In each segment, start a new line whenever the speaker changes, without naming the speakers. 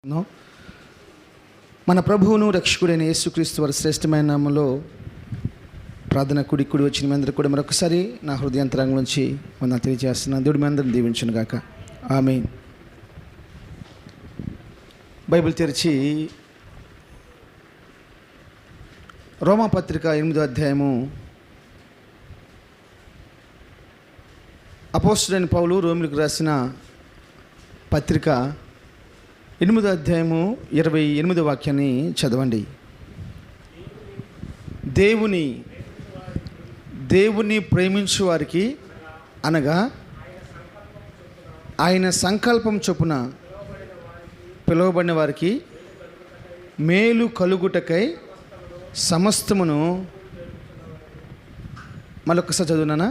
మన ప్రభువును రక్షకుడైన యేసుక్రీస్తు వారి శ్రేష్టమైన నామంలో ప్రార్థన కుడి వచ్చిన మీ అందరూ కూడా మరొకసారి నా హృదయాంతరంగం నుంచి వందనాలు తెలియజేస్తున్నాను. దేవుడు మీ అందరిని దీవించును గాక. ఆమేన్. బైబిల్ తెరిచి రోమాపత్రిక 8వ అధ్యాయము అపోస్తలుడైన పౌలు రోమిలకు రాసిన పత్రిక 8వ అధ్యాయము 28వ వాక్యాన్ని చదవండి. దేవుని ప్రేమించు వారికి అనగా ఆయన సంకల్పం చొప్పున పిలువబడిన వారికి మేలు కలుగుటకై సమస్తమును మరొకసారి చదువునానా?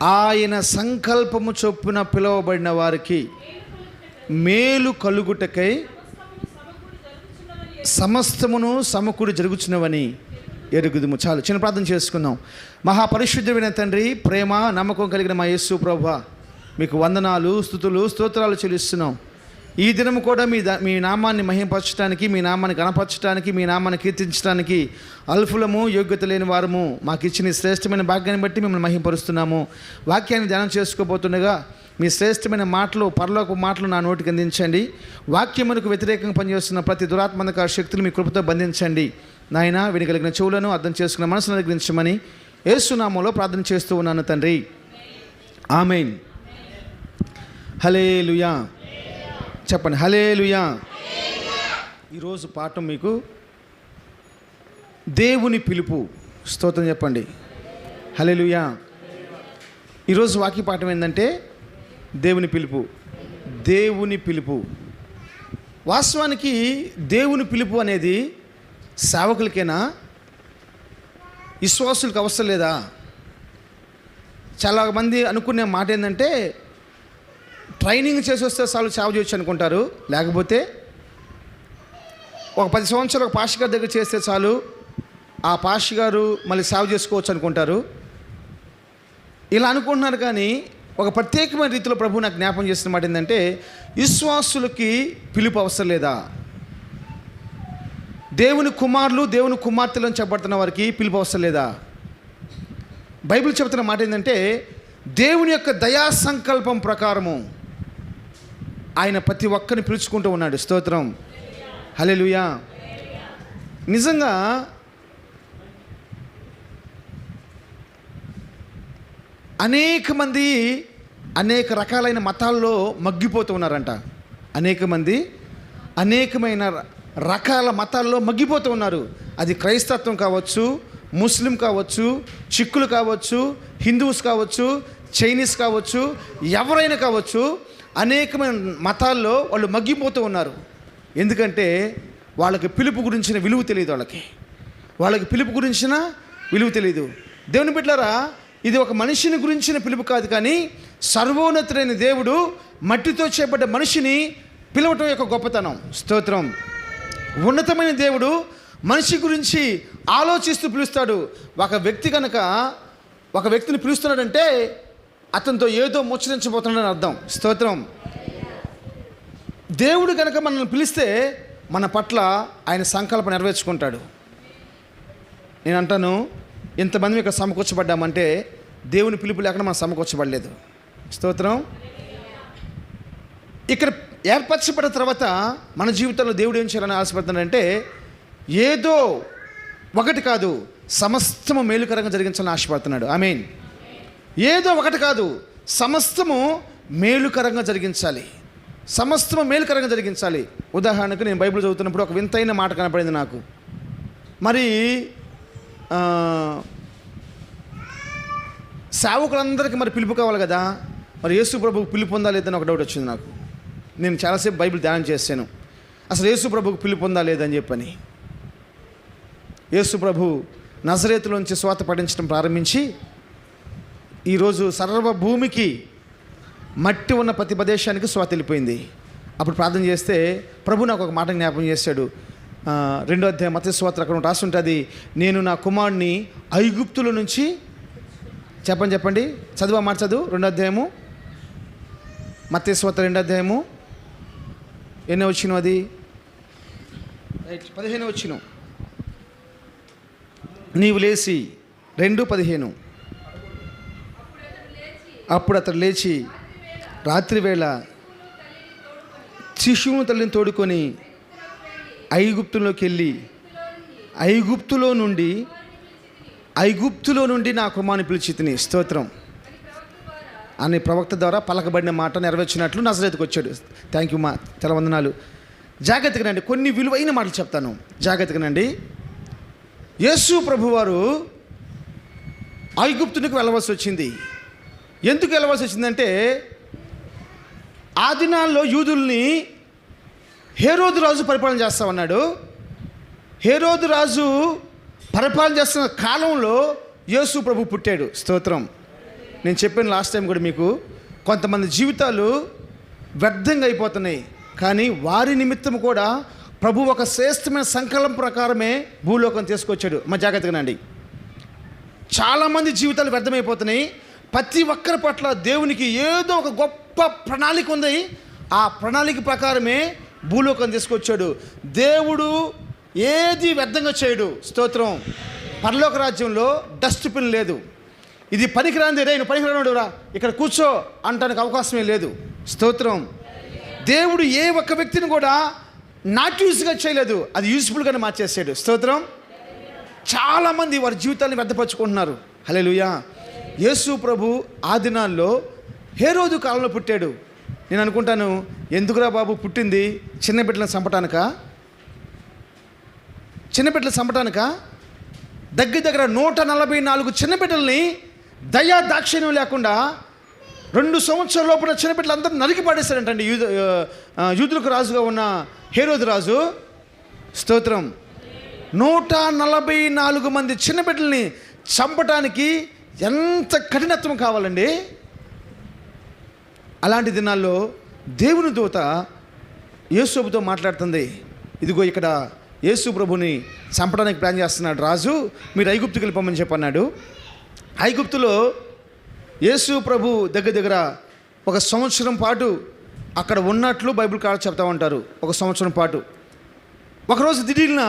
ఆయన సంకల్పము చొప్పున పిలువబడిన వారికి మేలు కలుగుటకై సమస్తమును సమకూడి జరుగుచున్నవని ఎరుగుదుము. చాలు, చిన్న ప్రార్థన చేసుకుందాం. మహాపరిశుద్ధమైన తండ్రి, ప్రేమ నమ్మకం కలిగిన మా యేసు ప్రభువా, మీకు వందనాలు, స్తుతులు, స్తోత్రాలు చెల్లిస్తున్నాం. ఈ దినము కూడా మీ నామాన్ని మహిమపరచడానికి, మీ నామాన్ని గణపరచడానికి, మీ నామాన్ని కీర్తించడానికి అల్ఫులము, యోగ్యత లేని వారము మాకు ఇచ్చిన శ్రేష్టమైన భాగ్యాన్ని బట్టి మిమ్మల్ని మహిమపరుస్తున్నాము. వాక్యాన్ని ధ్యానం చేసుకోబోతుండగా మీ శ్రేష్టమైన మాటలు, పరలోక మాటలు నా నోటికి అందించండి. వాక్యమునకు వ్యతిరేకంగా పనిచేస్తున్న ప్రతి దురాత్మక శక్తులు మీ కృపతో బంధించండి. నాయన, వినగలిగిన చెవులను అర్థం చేసుకున్న మనసును అనుగ్రహించమని యేసు నామములో ప్రార్థన చేస్తూ ఉన్నాను తండ్రి. ఆమేన్. హల్లెలూయా చెప్పండి. హల్లెలూయా. ఈరోజు పాఠం మీకు దేవుని పిలుపు. స్తోత్రం చెప్పండి. హల్లెలూయా. ఈరోజు వాక్య పాఠం ఏంటంటే దేవుని పిలుపు. దేవుని పిలుపు. వాస్తవానికి దేవుని పిలుపు అనేది సేవకులకేనా, విశ్వాసులకు అవసరం లేదా? చాలామంది అనుకునే మాట ఏంటంటే ట్రైనింగ్ చేసి వస్తే చాలు సేవ చేయొచ్చు అనుకుంటారు. లేకపోతే ఒక 10 సంవత్సరాలు ఒక పాస్టర్ గారి దగ్గర చేస్తే చాలు, ఆ పాస్టర్ గారు మళ్ళీ సేవ చేసుకోవచ్చు అనుకుంటారు. ఇలా అనుకుంటున్నారు. కానీ ఒక ప్రత్యేకమైన రీతిలో ప్రభు నాకు జ్ఞాపం చేసిన మాట ఏంటంటే విశ్వాసులకి పిలుపు అవసరం లేదా? దేవుని కుమారులు, దేవుని కుమార్తెలను చెప్పబడుతున్న వారికి పిలుపు అవసరం లేదా? బైబిల్ చెబుతున్న మాట ఏంటంటే దేవుని యొక్క దయా సంకల్పం ప్రకారము ఆయన ప్రతి ఒక్కరిని పిలుచుకుంటూ ఉన్నాడు. స్తోత్రం. హల్లెలూయా. నిజంగా అనేక మంది అనేక రకాలైన మతాల్లో మగ్గిపోతూ ఉన్నారంట. అనేక మంది అనేకమైన రకాల మతాల్లో మగ్గిపోతూ ఉన్నారు. అది క్రైస్తత్వం కావచ్చు, ముస్లిం కావచ్చు, సిక్కులు కావచ్చు, హిందూస్ కావచ్చు, చైనీస్ కావచ్చు, ఎవరైనా కావచ్చు, అనేకమైన మతాల్లో వాళ్ళు మగ్గిపోతూ ఉన్నారు. ఎందుకంటే వాళ్ళకి పిలుపు గురించిన విలువ తెలియదు. వాళ్ళకి పిలుపు గురించిన విలువ తెలియదు. దేవుని బిడ్డలారా, ఇది ఒక మనిషిని గురించిన పిలుపు కాదు, కానీ సర్వోన్నతుడైన దేవుడు మట్టితో చేపడ్డ మనిషిని పిలవటం యొక్క గొప్పతనం. స్తోత్రం. ఉన్నతమైన దేవుడు మనిషి గురించి ఆలోచిస్తూ పిలుస్తాడు. ఒక వ్యక్తి కనుక ఒక వ్యక్తిని పిలుస్తున్నాడంటే అతనితో ఏదో ముచ్చరించబోతున్నాడని అర్థం. స్తోత్రం. దేవుడు కనుక మనల్ని పిలిస్తే మన పట్ల ఆయన సంకల్పం నెరవేర్చుకుంటాడు. నేను అంటాను, ఇంతమంది ఇక్కడ సమకూర్చబడ్డామంటే దేవుని పిలుపు లేకుండా మనం సమకూర్చబడలేదు. స్తోత్రం. ఇక్కడ ఏర్పరచబడిన తర్వాత మన జీవితంలో దేవుడు ఏం చేయాలని ఆశపడుతున్నాడంటే ఏదో ఒకటి కాదు, సమస్తము మేలుకరంగా జరిగించాలని ఆశపడుతున్నాడు. ఆమేన్. ఏదో ఒకటి కాదు, సమస్తము మేలుకరంగా జరిగించాలి. సమస్తము మేలుకరంగా జరిగించాలి. ఉదాహరణకు నేను బైబిల్ చదువుతున్నప్పుడు ఒక వింతైన మాట కనపడింది నాకు. మరి సేవకులందరికీ మరి పిలుపు కావాలి కదా, మరి యేసు ప్రభువుకు పిలుపు పొందా లేదని ఒక డౌట్ వచ్చింది నాకు. నేను చాలాసేపు బైబిల్ ధ్యానం చేశాను, అసలు యేసు ప్రభువుకు పిలుపు పొందా లేదని చెప్పని. యేసు ప్రభు నజరేతులోంచి స్వాత పఠించడం ప్రారంభించి ఈరోజు సర్వభూమికి మట్టి ఉన్న ప్రతి ప్రదేశానికి స్వాత వెళ్ళిపోయింది. అప్పుడు ప్రార్థన చేస్తే ప్రభు నాకు ఒక మాట జ్ఞాపకం చేశాడు. 2వ అధ్యాయం మత్తయి సువార్త అక్కడ రాసి ఉంటుంది, నేను నా కుమారుడిని ఐగుప్తుల నుంచి చెప్పండి చదువు మాట చదువు. 2వ అధ్యాయము మత్తయి సువార్త 2వ అధ్యాయము ఎన్నో వచ్చిన అది 15 వచ్చిన. నీవు లేచి 2:15. అప్పుడు అతడు లేచి రాత్రివేళ శిశువును తల్లిని తోడుకొని ఐగుప్తులోకి వెళ్ళి ఐగుప్తులో నుండి నా కుమారుని పిలిచితిని స్తోత్రం అని ప్రవక్త ద్వారా పలకబడిన మాట నెరవేర్చినట్లు నజరేతుకు వచ్చాడు. థ్యాంక్ యూ మా చాలా వందనాలు. జాగ్రత్తగానండి, కొన్ని విలువైన మాటలు చెప్తాను, జాగ్రత్తగానండి. యేసు ప్రభువారు ఐగుప్తునికి వెళ్ళవలసి వచ్చింది. ఎందుకు వెళ్ళవలసి వచ్చిందంటే ఆ దినాల్లో యూదుల్ని హేరోదు రాజు పరిపాలన చేస్తా ఉన్నాడు. హేరోదు రాజు పరిపాలన చేస్తున్న కాలంలో యేసు ప్రభు పుట్టాడు. స్తోత్రం. నేను చెప్పాను లాస్ట్ టైం కూడా మీకు, కొంతమంది జీవితాలు వ్యర్థంగా అయిపోతున్నాయి, కానీ వారి నిమిత్తం కూడా ప్రభు ఒక శ్రేష్టమైన సంకల్పం ప్రకారమే భూలోకం తీసుకొచ్చాడు. మా జాగ్రత్తగానండి, చాలామంది జీవితాలు వ్యర్థమైపోతున్నాయి. ప్రతి ఒక్కరి పట్ల దేవునికి ఏదో ఒక గొప్ప ప్రణాళిక ఉంది. ఆ ప్రణాళిక ప్రకారమే భూలోకం తీసుకొచ్చాడు. దేవుడు ఏది వ్యర్థంగా చేయడు. స్తోత్రం. పరలోక రాజ్యంలో డస్ట్బిన్ లేదు. ఇది పనికిరాంది, రే నువ్వు పనికిరాడు రా ఇక్కడ కూర్చో అంటానికి అవకాశమే లేదు. స్తోత్రం. దేవుడు ఏ ఒక్క వ్యక్తిని కూడా నాట్ యూస్గా చేయలేదు, అది యూస్ఫుల్గానే మార్చేసాడు. స్తోత్రం. చాలామంది వారి జీవితాన్ని వ్యర్థపరుచుకుంటున్నారు. హల్లెలూయా. యేసు ప్రభు ఆ దినాల్లో హేరోదు కాలంలో పుట్టాడు. నేను అనుకుంటాను, ఎందుకురా బాబు పుట్టింది చిన్న బిడ్డలను చంపటానికా? చిన్నబిడ్డలు చంపటానిక? దగ్గర 144 చిన్నబిడ్డల్ని దయా దాక్షిణ్యం లేకుండా 2 సంవత్సరాల లోపల చిన్నబిడ్డలు అందరూ నరికి పాడేశారంటండి యూదులకు రాజుగా ఉన్న హేరోదు రాజు. స్తోత్రం. 144 మంది చిన్నబిడ్డల్ని చంపటానికి ఎంత కఠినత్వం కావాలండి. అలాంటి దినాల్లో దేవుని దూత యేసుతో మాట్లాడుతుంది. ఇదిగో ఇక్కడ యేసు ప్రభుని చంపడానికి ప్లాన్ చేస్తున్నాడు రాజు, మీరు ఐగుప్తుకి వెళ్ళిపోమని చెప్పన్నాడు. ఐగుప్తులో యేసు ప్రభు దగ్గర 1 సంవత్సరం పాటు అక్కడ ఉన్నట్లు బైబిల్ కాడ చెప్తా ఉంటారు. 1 సంవత్సరం పాటు. ఒకరోజు దిఢీర్న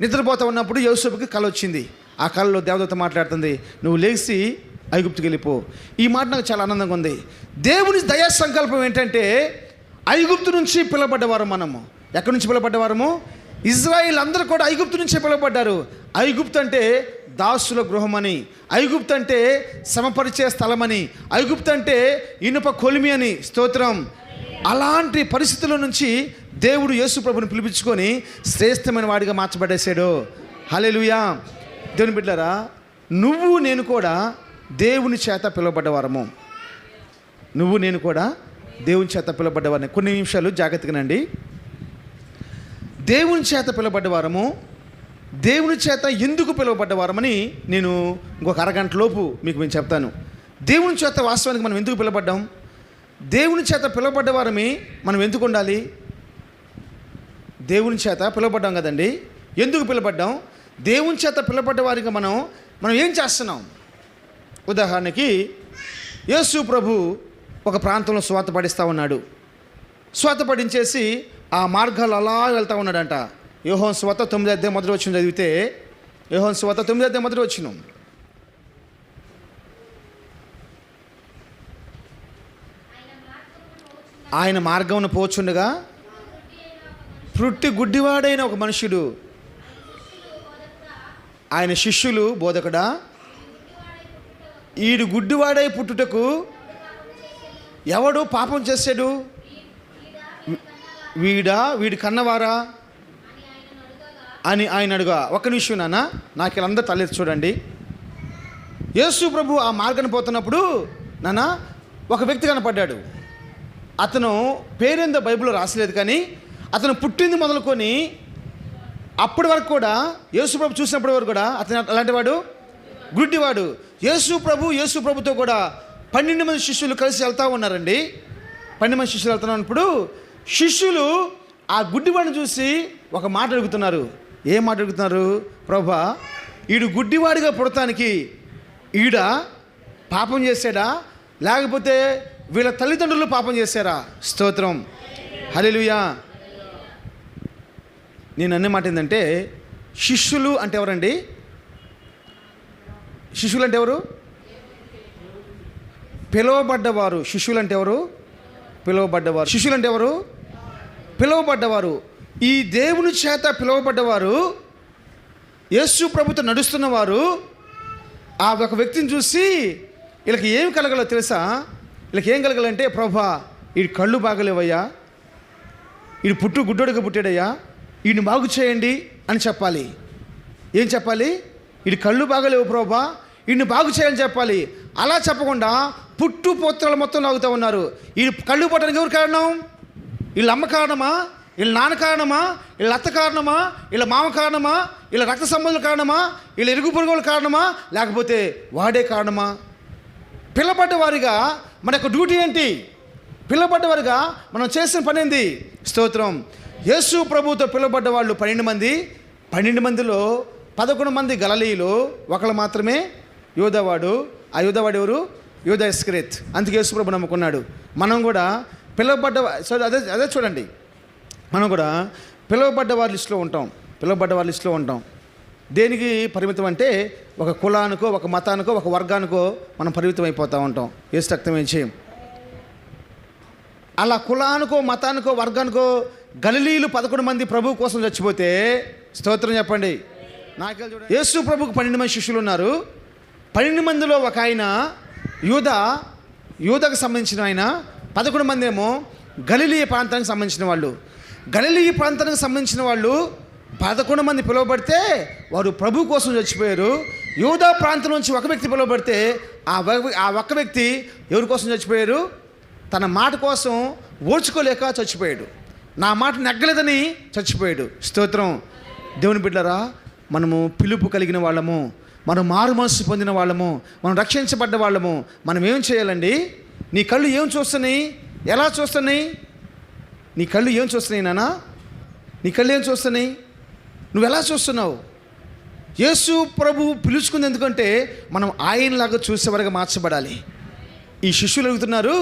నిద్రపోతా ఉన్నప్పుడు యోసేపుకి కల వచ్చింది. ఆ కళలో దేవదూత మాట్లాడుతుంది, నువ్వు లేచి ఐగుప్తుకి వెళ్ళిపో. ఈ మాట నాకు చాలా ఆనందంగా ఉంది. దేవుని దయా సంకల్పం ఏంటంటే ఐగుప్తు నుంచి పిలవబడ్డవారు మనము. ఎక్కడి నుంచి పిలవబడ్డవారము? ఇజ్రాయిల్ అందరూ కూడా ఐగుప్తు నుంచే పిలువబడ్డారు. ఐగుప్తు అంటే దాసుల గృహమని, ఐగుప్తు అంటే సమపరిచే స్థలమని, ఐగుప్తు అంటే ఇనుప కొలిమి అని. స్తోత్రం. అలాంటి పరిస్థితుల నుంచి దేవుడు యేసు ప్రభుని పిలిపించుకొని శ్రేష్టమైన వాడిగా మార్చబడేశాడు. హల్లెలూయా. దేవుని బిడ్డలారా, నువ్వు నేను కూడా దేవుని చేత పిలువబడ్డవారము. నువ్వు నేను కూడా దేవుని చేత పిలువబడ్డవారని. కొన్ని నిమిషాలు జాగ్రత్తగానండి. దేవుని చేత పిలువబడ్డవారము, దేవుని చేత ఎందుకు పిలువబడ్డవారమని నేను ఇంకొక అరగంట లోపు మీకు నేను చెప్తాను. దేవుని చేత వాస్తవానికి మనం ఎందుకు పిలువబడ్డాం? దేవుని చేత పిలువబడ్డవారమే మనం ఎందుకు ఉండాలి? దేవుని చేత పిలువబడ్డాం కదండి. ఎందుకు పిలువబడ్డాం? దేవుని చేత పిలువబడ్డ వారికి మనం ఏం చేస్తున్నాం? ఉదాహరణకి యేసు ప్రభు ఒక ప్రాంతంలో స్వాత పడిస్తూ ఉన్నాడు. స్వాత పడించేసి ఆ మార్గాలు అలా వెళ్తూ ఉన్నాడంట. యోహాను సువార్త 9వ అధ్యాయం మొదటి వచనం చదివితే, యోహాను సువార్త 9వ అధ్యాయం మొదటి వచనం, ఆయన మార్గమును పోచుండగా పుట్టి గుడ్డివాడైన ఒక మనుషుడు, ఆయన శిష్యులు, బోధకుడా ఈడు గుడ్డివాడై పుట్టుటకు ఎవడు పాపం చేశాడు? వీడి కన్నవారా అని ఆయన అడుగా. ఒక్క నిమిషం నాన్న, నాకు వీళ్ళందరూ తలెత్తి చూడండి. యేసు ప్రభు ఆ మార్గాన్ని పోతున్నప్పుడు నాన్న ఒక వ్యక్తి కనపడ్డాడు. అతను పేరేందో బైబిల్లో రాసలేదు, కానీ అతను పుట్టింది మొదలుకొని అప్పటి వరకు కూడా యేసు ప్రభు చూసినప్పటి వరకు కూడా అతను అలాంటి వాడు, గుడ్డివాడు. యేసు ప్రభుతో కూడా 12 మంది శిష్యులు కలిసి వెళ్తూ ఉన్నారండి. 12 మంది శిష్యులు వెళ్తున్నప్పుడు శిష్యులు ఆ గుడ్డివాడిని చూసి ఒక మాట అడుగుతున్నారు. ఏం మాట అడుగుతున్నారు? ప్రభా, ఈడు గుడ్డివాడిగా పుడతానికి ఈడ పాపం చేశాడా, లేకపోతే వీళ్ళ తల్లిదండ్రులు పాపం చేశారా? స్తోత్రం, హల్లెలూయా. నేను అనే మాట ఏంటంటే, శిష్యులు అంటే ఎవరండి? శిష్యులు అంటే ఎవరు? పిలువబడ్డవారు. శిష్యులు అంటే ఎవరు? పిలువబడ్డవారు. శిష్యులు అంటే ఎవరు? పిలువబడ్డవారు. ఈ దేవుని చేత పిలువబడ్డవారు, యేసు ప్రభుతో నడుస్తున్నవారు ఆ ఒక వ్యక్తిని చూసి వీళ్ళకి ఏం కలగలో తెలుసా? వీళ్ళకి ఏం కలగాలంటే, ప్రభా వీడి కళ్ళు బాగలేవయ్యా, వీడు గుడ్డోడిగా పుట్టాడయ్యా, వీడిని బాగు చేయండి అని చెప్పాలి. ఏం చెప్పాలి? వీడి కళ్ళు బాగలేవు ప్రభా, వీడిని బాగు చేయాలని చెప్పాలి. అలా చెప్పకుండా పుట్టుపోత్రలు మొత్తం లాగుతూ ఉన్నారు. ఈ కళ్ళు పోవడానికి ఎవరు కారణం? వీళ్ళ అమ్మ కారణమా? వీళ్ళ నాన్న కారణమా? వీళ్ళ అత్త కారణమా? వీళ్ళ మామ కారణమా? వీళ్ళ రక్త సంబంధుల కారణమా? వీళ్ళ ఇరుగు పొరుగుల కారణమా? లేకపోతే వాడే కారణమా? పిల్లబడ్డవారిగా మన యొక్క డ్యూటీ ఏంటి? పిల్లబడ్డవారిగా మనం చేసిన పని ఏంది? స్తోత్రం. యేసు ప్రభువుతో పిలువబడ్డ వాళ్ళు 12 మంది. 12 మందిలో 11 మంది గలిలయలో, ఒకళ్ళు మాత్రమే యోధావాడు. ఆ యోధావాడు ఎవరు? యూదా ఇస్కరియోతు. అందుకే యేసు ప్రభు నమ్ముకున్నాడు. మనం కూడా పిలువబడ్డ అదే చూడండి, మనం కూడా పిలువబడ్డ వారి లిస్టులో ఉంటాం. దేనికి పరిమితం అంటే, ఒక కులానికో, ఒక మతానికో, ఒక వర్గానికో మనం పరిమితం అయిపోతూ ఉంటాం. యేసు రక్తం ఏం చేయం. అలా కులానికో, మతానికో, వర్గానికో గలిలీలు 11 మంది ప్రభువు కోసం చచ్చిపోతే, స్తోత్రం చెప్పండి. నాకెళ్ళి చూడండి, యేసు ప్రభువుకు 12 మంది శిష్యులు ఉన్నారు. 12 మందిలో ఒక ఆయన యూదాకు సంబంధించిన ఆయన, 11 మంది ఏమో గలిలీ ప్రాంతానికి సంబంధించిన వాళ్ళు. గలిలీ ప్రాంతానికి సంబంధించిన వాళ్ళు 11 మంది పిలువబడితే వారు ప్రభు కోసం చచ్చిపోయారు. యూదా ప్రాంతం నుంచి ఒక వ్యక్తి పిలువబడితే ఆ ఒక్క వ్యక్తి ఎవరి కోసం చచ్చిపోయారు? తన మాట కోసం ఓర్చుకోలేక చచ్చిపోయాడు. నా మాట నెగ్గలేదని చచ్చిపోయాడు. స్తోత్రం. దేవుని బిడ్డలారా, మనము పిలుపు కలిగిన వాళ్ళము, మనం మారు మనసు పొందిన వాళ్ళము, మనం రక్షించబడ్డ వాళ్ళము. మనం ఏం చేయాలండి? నీ కళ్ళు ఏం చూస్తున్నాయి? ఎలా చూస్తున్నాయి? నీ కళ్ళు ఏం చూస్తున్నాయి నాన్న? నీ కళ్ళు ఏం చూస్తున్నాయి? నువ్వు ఎలా చూస్తున్నావు? యేసు ప్రభు పిలుచుకుంది ఎందుకంటే మనం ఆయనలాగా చూసేవారుగా మార్చబడాలి. ఈ శిష్యులు అడుగుతున్నారు,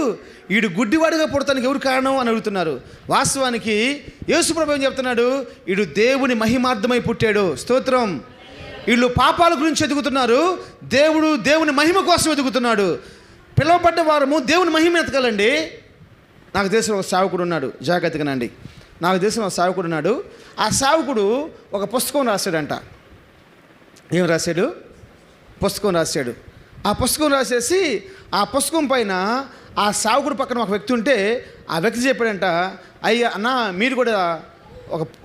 వీడు గుడ్డివాడిగా పుడతానికి ఎవరు కారణం అని అడుగుతున్నారు. వాస్తవానికి యేసు ప్రభు ఏం చెప్తున్నాడు? వీడు దేవుని మహిమార్థమై పుట్టాడు. స్తోత్రం. వీళ్ళు పాపాల గురించి ఎదుగుతున్నారు, దేవుని మహిమ కోసం ఎదుగుతున్నాడు. పిలువబడ్డ వారము దేవుని మహిమ ఎతకాలండి. నాకు తెలిసిన ఒక సేవకుడు ఉన్నాడు, జాగ్రత్తగానండి. నాకు తెలిసిన ఒక సేవకుడు ఉన్నాడు. ఆ సేవకుడు ఒక పుస్తకం రాశాడంట. ఏం రాశాడు? పుస్తకం రాశాడు. ఆ పుస్తకం రాసేసి ఆ పుస్తకం పైన ఆ సేవకుడు పక్కన ఒక వ్యక్తి ఉంటే ఆ వ్యక్తి చెప్పాడంట, అయ్యా అన్న మీరు కూడా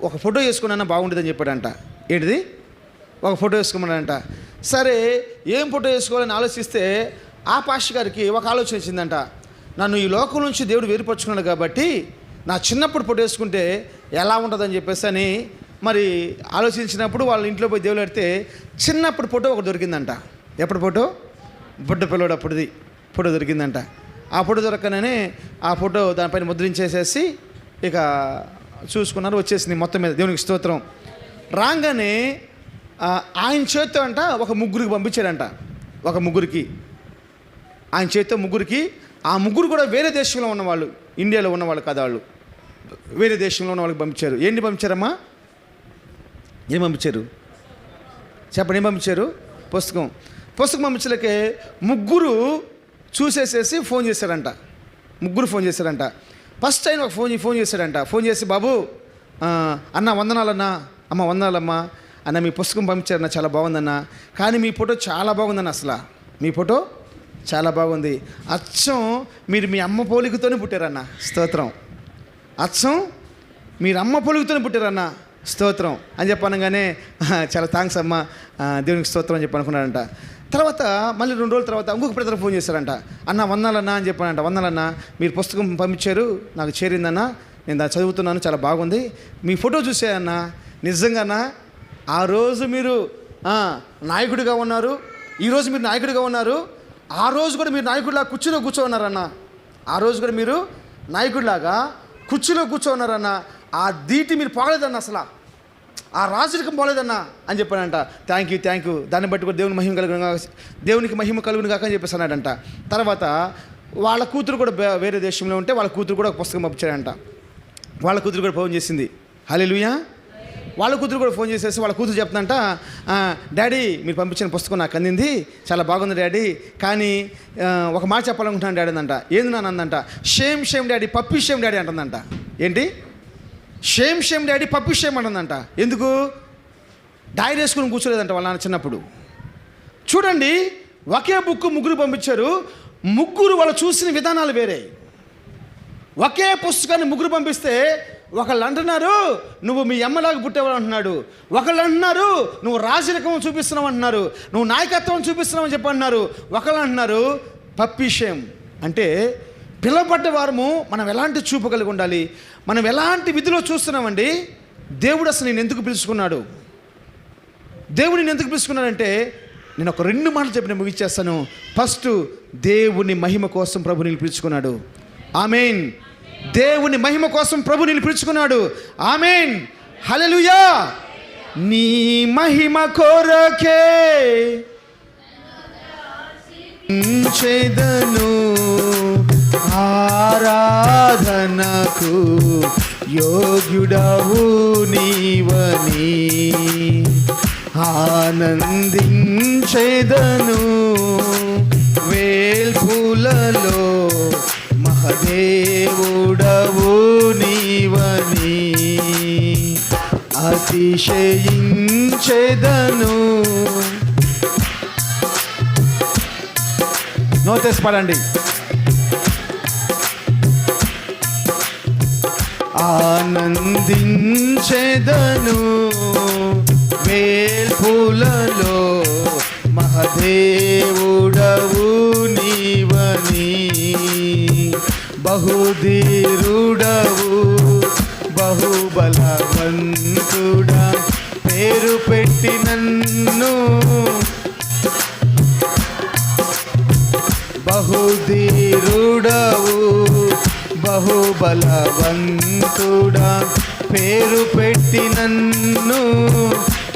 ఒక ఫోటో వేసుకున్నా బాగుంటుందని చెప్పాడంట. ఏంటిది? ఒక ఫోటో వేసుకోమన్నాడంట. సరే ఏం ఫోటో వేసుకోవాలని ఆలోచిస్తే ఆ పాస్టర్ గారికి ఒక ఆలోచన వచ్చిందంట. నన్ను ఈ లోకం నుంచి దేవుడు వేరుపరుచుకున్నాడు కాబట్టి నా చిన్నప్పుడు ఫోటో వేసుకుంటే ఎలా ఉంటుందని చెప్పేసి అని మరి ఆలోచించినప్పుడు వాళ్ళ ఇంట్లో పోయి దేవుడు అడిగితే చిన్నప్పుడు ఫోటో ఒకటి దొరికిందంట. ఎప్పుడు ఫోటో? బుడ్డ పిల్లడు అప్పుడుది ఫోటో దొరికిందంట. ఆ ఫోటో దొరకగానే ఆ ఫోటో దానిపైన ముద్రించేసేసి ఇక చూసుకున్నారు, వచ్చేసింది మొత్తం మీద. దేవునికి స్తోత్రం. రాగానే ఆయన చేత్తో అంట ఒక ముగ్గురికి పంపించాడంట. ఒక ముగ్గురికి, ఆయన చేత్తో ముగ్గురికి. ఆ ముగ్గురు కూడా వేరే దేశంలో ఉన్నవాళ్ళు, ఇండియాలో ఉన్నవాళ్ళు కాదు, వాళ్ళు వేరే దేశంలో ఉన్న వాళ్ళకి పంపించారు. ఏంటి పంపించారమ్మా? ఏం పంపించారు చెప్పండి? ఏం పంపించారు? పుస్తకం పంపించలేకే ముగ్గురు చూసేసేసి ఫోన్ చేశారంట. ముగ్గురు ఫోన్ చేశారంట. ఫస్ట్ ఆయన ఒక ఫోన్ చేశాడంట. ఫోన్ చేసి, బాబు అన్న వందనాలన్నా, అమ్మ వందనాలమ్మా, అన్న మీ పుస్తకం పంపించారన్న, చాలా బాగుందన్న, కానీ మీ ఫోటో చాలా బాగుందన్న, అసలు మీ ఫోటో చాలా బాగుంది, అచ్చం మీరు మీ అమ్మ పోలికతోనే పుట్టారన్న. స్తోత్రం. అచ్చం మీరు అమ్మ పోలికతోనే పుట్టారన్న. స్తోత్రం అని చెప్పనగానే చాలా థ్యాంక్స్ అమ్మ, దేవునికి స్తోత్రం అని చెప్పి అనుకున్నాడంట. తర్వాత మళ్ళీ 2 రోజుల తర్వాత ఇంకొక బ్రదర్ ఫోన్ చేశారంట. అన్న వందనాలన్నా అని చెప్పానంట. వందనాలన్నా, మీరు పుస్తకం పంపించారు, నాకు చేరిందన్నా, నేను దాన్ని చదువుతున్నాను, చాలా బాగుంది, మీ ఫోటో చూసాయన్నా, నిజంగానా ఆ రోజు మీరు నాయకుడిగా ఉన్నారు, ఈరోజు మీరు నాయకుడిగా ఉన్నారు, ఆ రోజు కూడా మీరు నాయకుడిలాగా కుర్చీలో కూర్చోన్నారన్న, ఆ రోజు కూడా మీరు నాయకుడిలాగా కుర్చీలో కూర్చోన్నారన్న, ఆ దీటి మీరు పోగలేదన్న, అసలు ఆ రాజరికం పోలేదన్నా అని చెప్పానంట. థ్యాంక్ యూ, దాన్ని బట్టి కూడా దేవునికి మహిమ కలుగును కాక అని చెప్పేసి అన్నాడంట. తర్వాత వాళ్ళ కూతురు కూడా వేరే దేశంలో ఉంటే వాళ్ళ కూతురు కూడా ఒక పుస్తకం పంపించాడంట. వాళ్ళ కూతురు కూడా ఫోన్ చేసింది. హల్లెలూయా. వాళ్ళ కూతురు కూడా ఫోన్ చేసేసి వాళ్ళ కూతురు చెప్తుందంట, డాడీ మీరు పంపించిన పుస్తకం నాకు అందింది, చాలా బాగుంది డాడీ, కానీ ఒక మాట చెప్పాలనుకుంటున్నాను డాడీ అందంట. ఏంది నాన్న అందంట, shame daddy, puppy shame daddy అంటుందంట. ఏంటి షేమ్ డాడీ, పప్పీ షేమ్ అంటుందంట. ఎందుకు? డైరీ వేసుకుని కూర్చోలేదంట వాళ్ళ నాన్న చిన్నప్పుడు. చూడండి, ఒకే బుక్ ముగ్గురు పంపించారు, ముగ్గురు వాళ్ళు చూసిన విధానాలు వేరే. ఒకే పుస్తకాన్ని ముగ్గురు పంపిస్తే ఒకళ్ళు అంటున్నారు నువ్వు మీ అమ్మలాగా పుట్టేవాడు అంటున్నాడు, ఒకళ్ళు అంటున్నారు నువ్వు రాజరికం చూపిస్తున్నావు అంటున్నారు, నువ్వు నాయకత్వం చూపిస్తున్నావు అని చెప్పి అంటున్నారు, ఒకళ్ళు అంటున్నారు పప్పీ షేమ్. అంటే పిలువబడ్డ వారము మనం ఎలాంటి చూపు కలిగి ఉండాలి, మనం ఎలాంటి విధిలో చూస్తున్నామండి. దేవుడు అసలు నేను ఎందుకు పిలుచుకున్నాడు, దేవుడిని ఎందుకు పిలుచుకున్నాడంటే నేను ఒక 2 మాటలు చెప్పి నేను ముగిచ్చేస్తాను. ఫస్ట్, దేవుని మహిమ కోసం ప్రభు నిన్ను పిలుచుకున్నాడు. ఆమేన్. దేవుని మహిమ కోసం ప్రభు నిన్ను పిలుచుకున్నాడు. ఆమేన్. హల్లెలూయా. నీ మహిమ కొరకే చేదను ఆరాధనకు యోగ్యుడవు నీవని ఆనందించేదను వేల్పులలో మహదేవుడవు నీవని అతిశయించేదను. నోటేసి పడండి. ఆనందించేదను వేల్పులలో మహదేవుడవు నీవని బహుధీరుడవు బహుబలవంతుడా పేరు పెట్టి నన్ను బహుధీరుడవు బహుబలవంతుడా పేరు పెట్టి నన్ను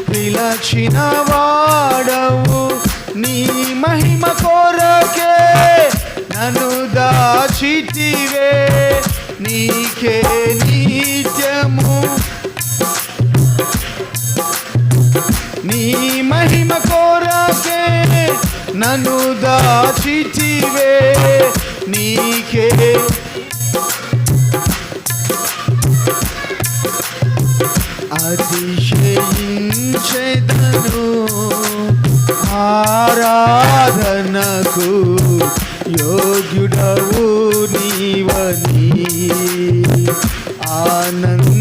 పిలచిన వాడవు నీ మహిమ కొరకే నన్ను దాచితివే నీకే నిత్యము నీ మహిమ కొరకే నన్ను దాచితివే నీకే అతిశయించెదను ఆరాధనకు యోగ్యుడవు నీవని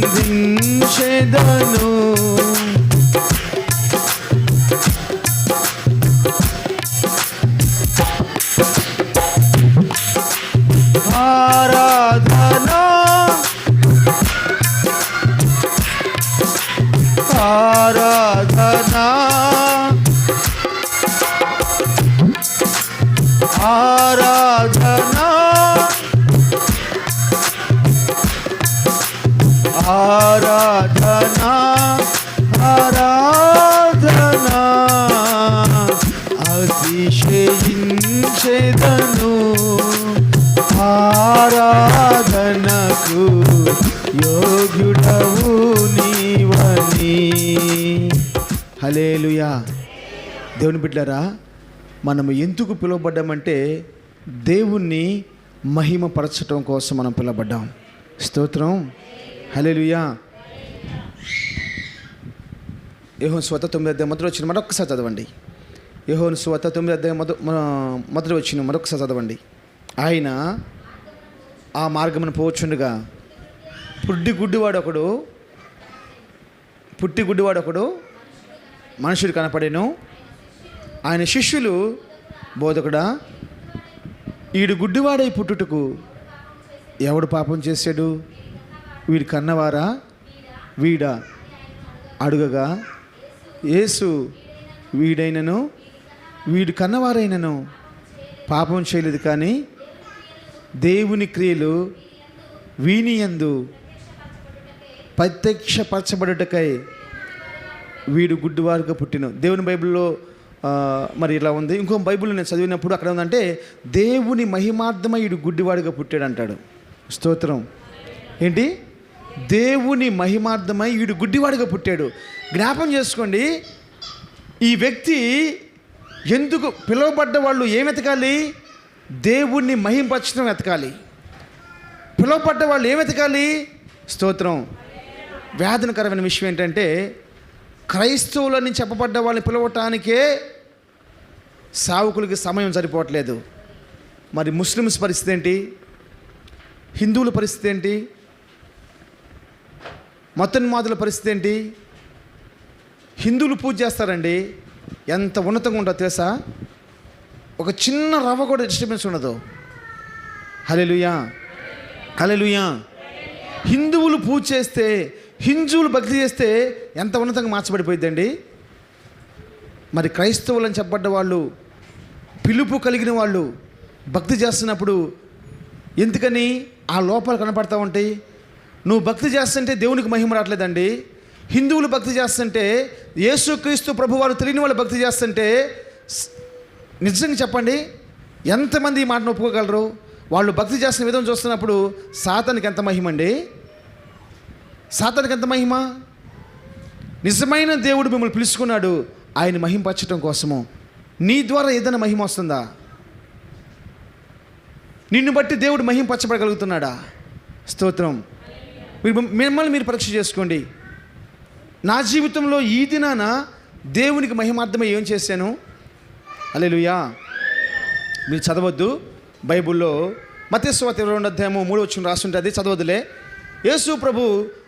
ఆనందించెదను. ఆరాధనా ఆరాధనా ఆరాధనా ఆరాధనా ఆరాధనా అతిశయించెదను ఆరాధనకు యోగ్యుడవు నీవని. హల్లెలూయా. దేవుని బిడ్డలారా, మనము ఎందుకు పిలువబడ్డామంటే దేవుణ్ణి మహిమపరచటం కోసం మనం పిలువబడ్డాం. స్తోత్రం. హల్లెలూయా. యోహాను సువార్త 9వ మొదటి వచ్చిన మరొకసారి చదవండి. యోహాను సువార్త 9వ మొదటి వచ్చిన మరొకసారి చదవండి. ఆయన ఆ మార్గమును పోవచ్చుండగా పుట్టి గుడ్డివాడు ఒకడు మనుషుడు కనపడేను. ఆయన శిష్యులు, బోధకుడా, ఈడు గుడ్డివాడై పుట్టుటకు ఎవడు పాపం చేశాడు, వీడు కన్నవారా వీడా అడుగగా, యేసు వీడు కన్నవారైనను పాపం చేయలేదు, కానీ దేవుని క్రియలు వీనియందు ప్రత్యక్షపరచబడుటకై వీడు గుడ్డివాడుగా పుట్టిన. దేవుని బైబిల్లో మరి ఇలా ఉంది. ఇంకో బైబిల్లో నేను చదివినప్పుడు అక్కడ ఉందంటే దేవుని మహిమార్థమై వీడు గుడ్డివాడుగా పుట్టాడు అంటాడు. స్తోత్రం. ఏంటి? దేవుని మహిమార్థమై వీడు గుడ్డివాడుగా పుట్టాడు. జ్ఞాపం చేసుకోండి, ఈ వ్యక్తి ఎందుకు పిలువబడ్డ వాళ్ళు ఏం వెతకాలి? దేవుణ్ణి మహింపరచడం వెతకాలి. పిలువబడ్డ వాళ్ళు ఏం వెతకాలి? స్తోత్రం. వేదనకరమైన విషయం ఏంటంటే క్రైస్తవులని చెప్పబడ్డ వాళ్ళని పిలవటానికే సావుకులకి సమయం సరిపోవట్లేదు. మరి ముస్లిమ్స్ పరిస్థితి ఏంటి? హిందువుల పరిస్థితి ఏంటి? మతోన్మాదుల పరిస్థితి ఏంటి? హిందువులు పూజ చేస్తారండి, ఎంత ఉన్నతంగా ఉంటుందో తెలుసా? ఒక చిన్న రవ్వ కూడా డిస్టర్బెన్స్ ఉండదు. హల్లెలూయా, హల్లెలూయా. హిందువులు పూజ చేస్తే, హిందువులు భక్తి చేస్తే ఎంత ఉన్నతంగా మార్చబడిపోయిందండి. మరి క్రైస్తవులు అని చెప్పబడ్డ వాళ్ళు, పిలుపు కలిగిన వాళ్ళు భక్తి చేస్తున్నప్పుడు ఎందుకని ఆ లోపాలు కనపడతా ఉంటాయి? నువ్వు భక్తి చేస్తుంటే దేవునికి మహిమ రావట్లేదండి. హిందువులు భక్తి చేస్తుంటే, యేసుక్రీస్తు ప్రభు వారు తెలియని వాళ్ళు భక్తి చేస్తుంటే, నిజంగా చెప్పండి ఎంతమంది ఈ మాటను ఒప్పుకోగలరు? వాళ్ళు భక్తి చేస్తున్న విధం చూస్తున్నప్పుడు సాతానికి ఎంత మహిమ అండి? సాతానికి ఎంత మహిమ? నిజమైన దేవుడు మిమ్మల్ని పిలుచుకున్నాడు ఆయన మహింపరచడం కోసము. నీ ద్వారా ఏదైనా మహిమ వస్తుందా? నిన్ను బట్టి దేవుడు మహింపరచబడగలుగుతున్నాడా? స్తోత్రం. మిమ్మల్ని మీరు పరీక్ష చేసుకోండి. నా జీవితంలో ఈ దినాన దేవునికి మహిమార్థమై ఏం చేశాను? హల్లెలూయా. మీరు చదవద్దు, బైబిల్లో మత్తయి సువార్త 22వ అధ్యాయము 3వ వచనం రాస్తుంటుంది, చదవద్దులే. యేసు ప్రభు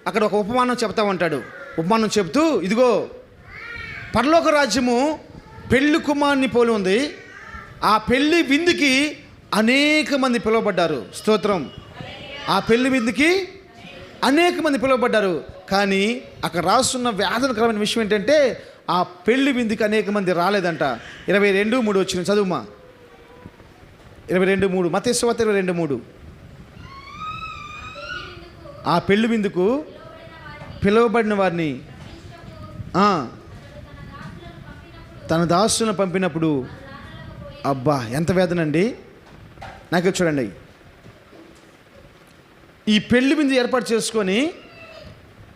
అక్కడ ఒక ఉపమానం చెప్తా ఉంటాడు. ఉపమానం చెప్తూ, ఇదిగో పరలోక రాజ్యము పెళ్లి కుమారుని పోలి ఉంది. ఆ పెళ్లి విందుకి అనేక మంది పిలువబడ్డారు. స్తోత్రం. ఆ పెళ్లి విందుకి అనేక మంది పిలువబడ్డారు. కానీ అక్కడ రాస్తున్న వేదనకరమైన విషయం ఏంటంటే ఆ పెళ్లి విందుకి అనేక మంది రాలేదంట. 22:3 వచ్చిన చదువుమా. 22:3 మత్తయి సువార్త 22:3. ఆ పెళ్లి విందుకు పిలువబడిన వారిని తన దాసులను పంపినప్పుడు, అబ్బా ఎంత వేదనండి. నాకు చూడండి, ఈ పెళ్లి విందు ఏర్పాటు చేసుకొని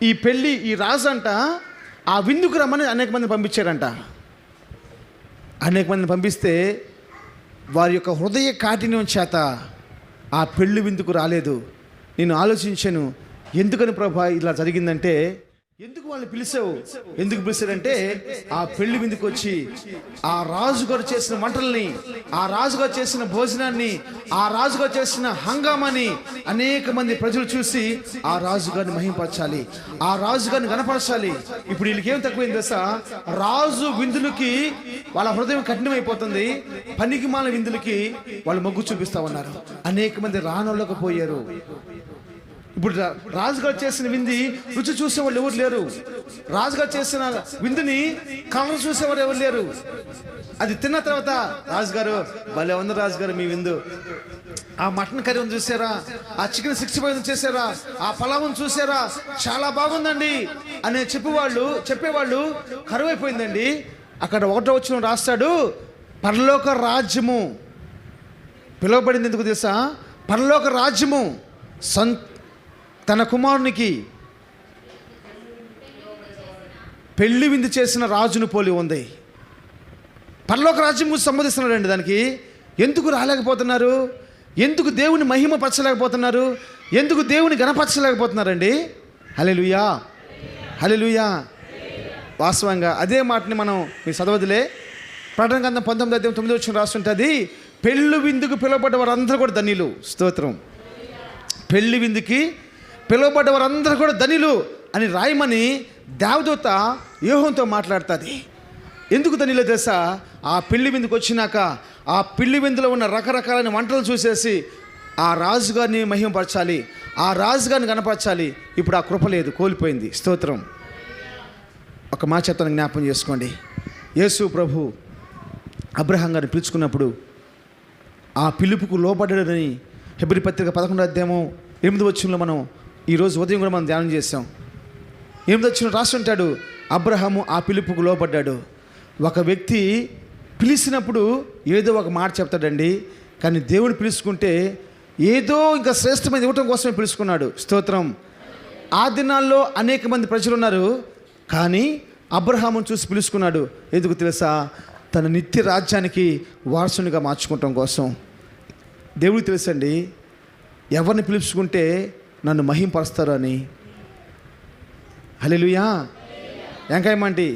ఈ రాజు అంట ఆ విందుకు రమ్మని అనేక మందిని పంపించారంట. అనేక మందిని పంపిస్తే వారి యొక్క హృదయ కాఠిన్యం చేత ఆ పెళ్లి విందుకు రాలేదు. నేను ఆలోచించాను, ఎందుకని ప్రభా ఇలా జరిగిందంటే, ఎందుకు వాళ్ళని పిలిచావు? ఎందుకు పిలిచారంటే ఆ పెళ్లి విందుకు వచ్చి ఆ రాజుగారు చేసిన వంటల్ని, ఆ రాజుగారు చేసిన భోజనాన్ని, ఆ రాజుగారు చేసిన హంగామాని అనేక మంది ప్రజలు చూసి ఆ రాజుగారిని మహింపరచాలి, ఆ రాజుగారిని గణపరచాలి. ఇప్పుడు వీళ్ళకి ఏం తక్కువైంది తెలుసా? రాజు విందులకి వాళ్ళ హృదయం కఠినమైపోతుంది, పనికి మాల విందులకి వాళ్ళు మొగ్గు చూపిస్తా ఉన్నారు. అనేక మంది రానోళ్ళకపోయారు. ఇప్పుడు రాజుగారు చేసిన వింది రుచి చూసేవాళ్ళు ఎవరు లేరు. రాజుగారు చేసిన విందుని కలర్ చూసేవారు ఎవరు లేరు. అది తిన్న తర్వాత రాజుగారు భలే ఉంది రాజుగారు మీ విందు, ఆ మటన్ కర్రీ ఉంది చూసారా, ఆ చికెన్ 65 చేశారా, ఆ పలావును చూసారా, చాలా బాగుందండి అని చెప్పేవాళ్ళు కరువైపోయిందండి. అక్కడ 1వ వచనం రాస్తాడు, పరలోక రాజ్యము పిలువబడింది ఎందుకు తెలుసా? పరలోక రాజ్యము తన కుమారునికి పెళ్లి విందు చేసిన రాజును పోలి ఉంది. పరలోక రాజ్యం గురించి సంబోధిస్తున్నాడండి. దానికి ఎందుకు రాలేకపోతున్నారు? ఎందుకు దేవుని మహిమ పరచలేకపోతున్నారు? ఎందుకు దేవుని గణపరచలేకపోతున్నారండి? హల్లెలూయా, హల్లెలూయా. వాస్తవంగా అదే మాటని మనం మీరు చదవదులే. ప్రకటన గ్రంథం 19:9 రాస్తుంటుంది, పెళ్లి విందుకు పిలువబడ్డ వారందరూ కూడా ధన్యులు. స్తోత్రం. పెళ్లి విందుకి పిలువబడ్డ వారందరూ కూడా ధన్యులు అని రాయమని దేవదూత యోహంతో మాట్లాడుతుంది. ఎందుకు ధన్యులో తెలుసా? ఆ పెళ్లి విందుకు వచ్చినాక ఆ పెళ్లి విందులో ఉన్న రకరకాలైన వంటలు చూసేసి ఆ రాజుగారిని మహిమపరచాలి, ఆ రాజుగారిని కనపరచాలి. ఇప్పుడు ఆ కృప లేదు, కోల్పోయింది. స్తోత్రం. ఒక మాట చెప్తాను, జ్ఞాపకం చేసుకోండి. యేసు ప్రభు అబ్రహాం గారిని పిలుచుకున్నప్పుడు ఆ పిలుపుకు లోబడ్డాడని హెబ్రీ పత్రిక 11వ అధ్యాయము 8వ వచనంలో మనం ఈరోజు ఉదయం కూడా మనం ధ్యానం చేసాం. 8వ వచనం రాస్తుంటాడు, అబ్రహాము ఆ పిలుపుకు లోబడ్డాడు. ఒక వ్యక్తి పిలిచినప్పుడు ఏదో ఒక మాట చెప్తాడండి, కానీ దేవుడు పిలుచుకుంటే ఏదో ఇంకా శ్రేష్టమైన ఇవ్వటం కోసమే పిలుచుకున్నాడు. స్తోత్రం. ఆ దినాల్లో అనేక మంది ప్రజలు ఉన్నారు, కానీ అబ్రహామును చూసి పిలుచుకున్నాడు. ఎందుకు తెలుసా? తన నిత్య రాజ్యానికి వారసునిగా మార్చుకోవటం కోసం. దేవుడికి తెలుసండి ఎవరిని పిలుచుకుంటే నన్ను మహింపరుస్తారు అని. హల్లెలూయా. ఎంకాయమంటి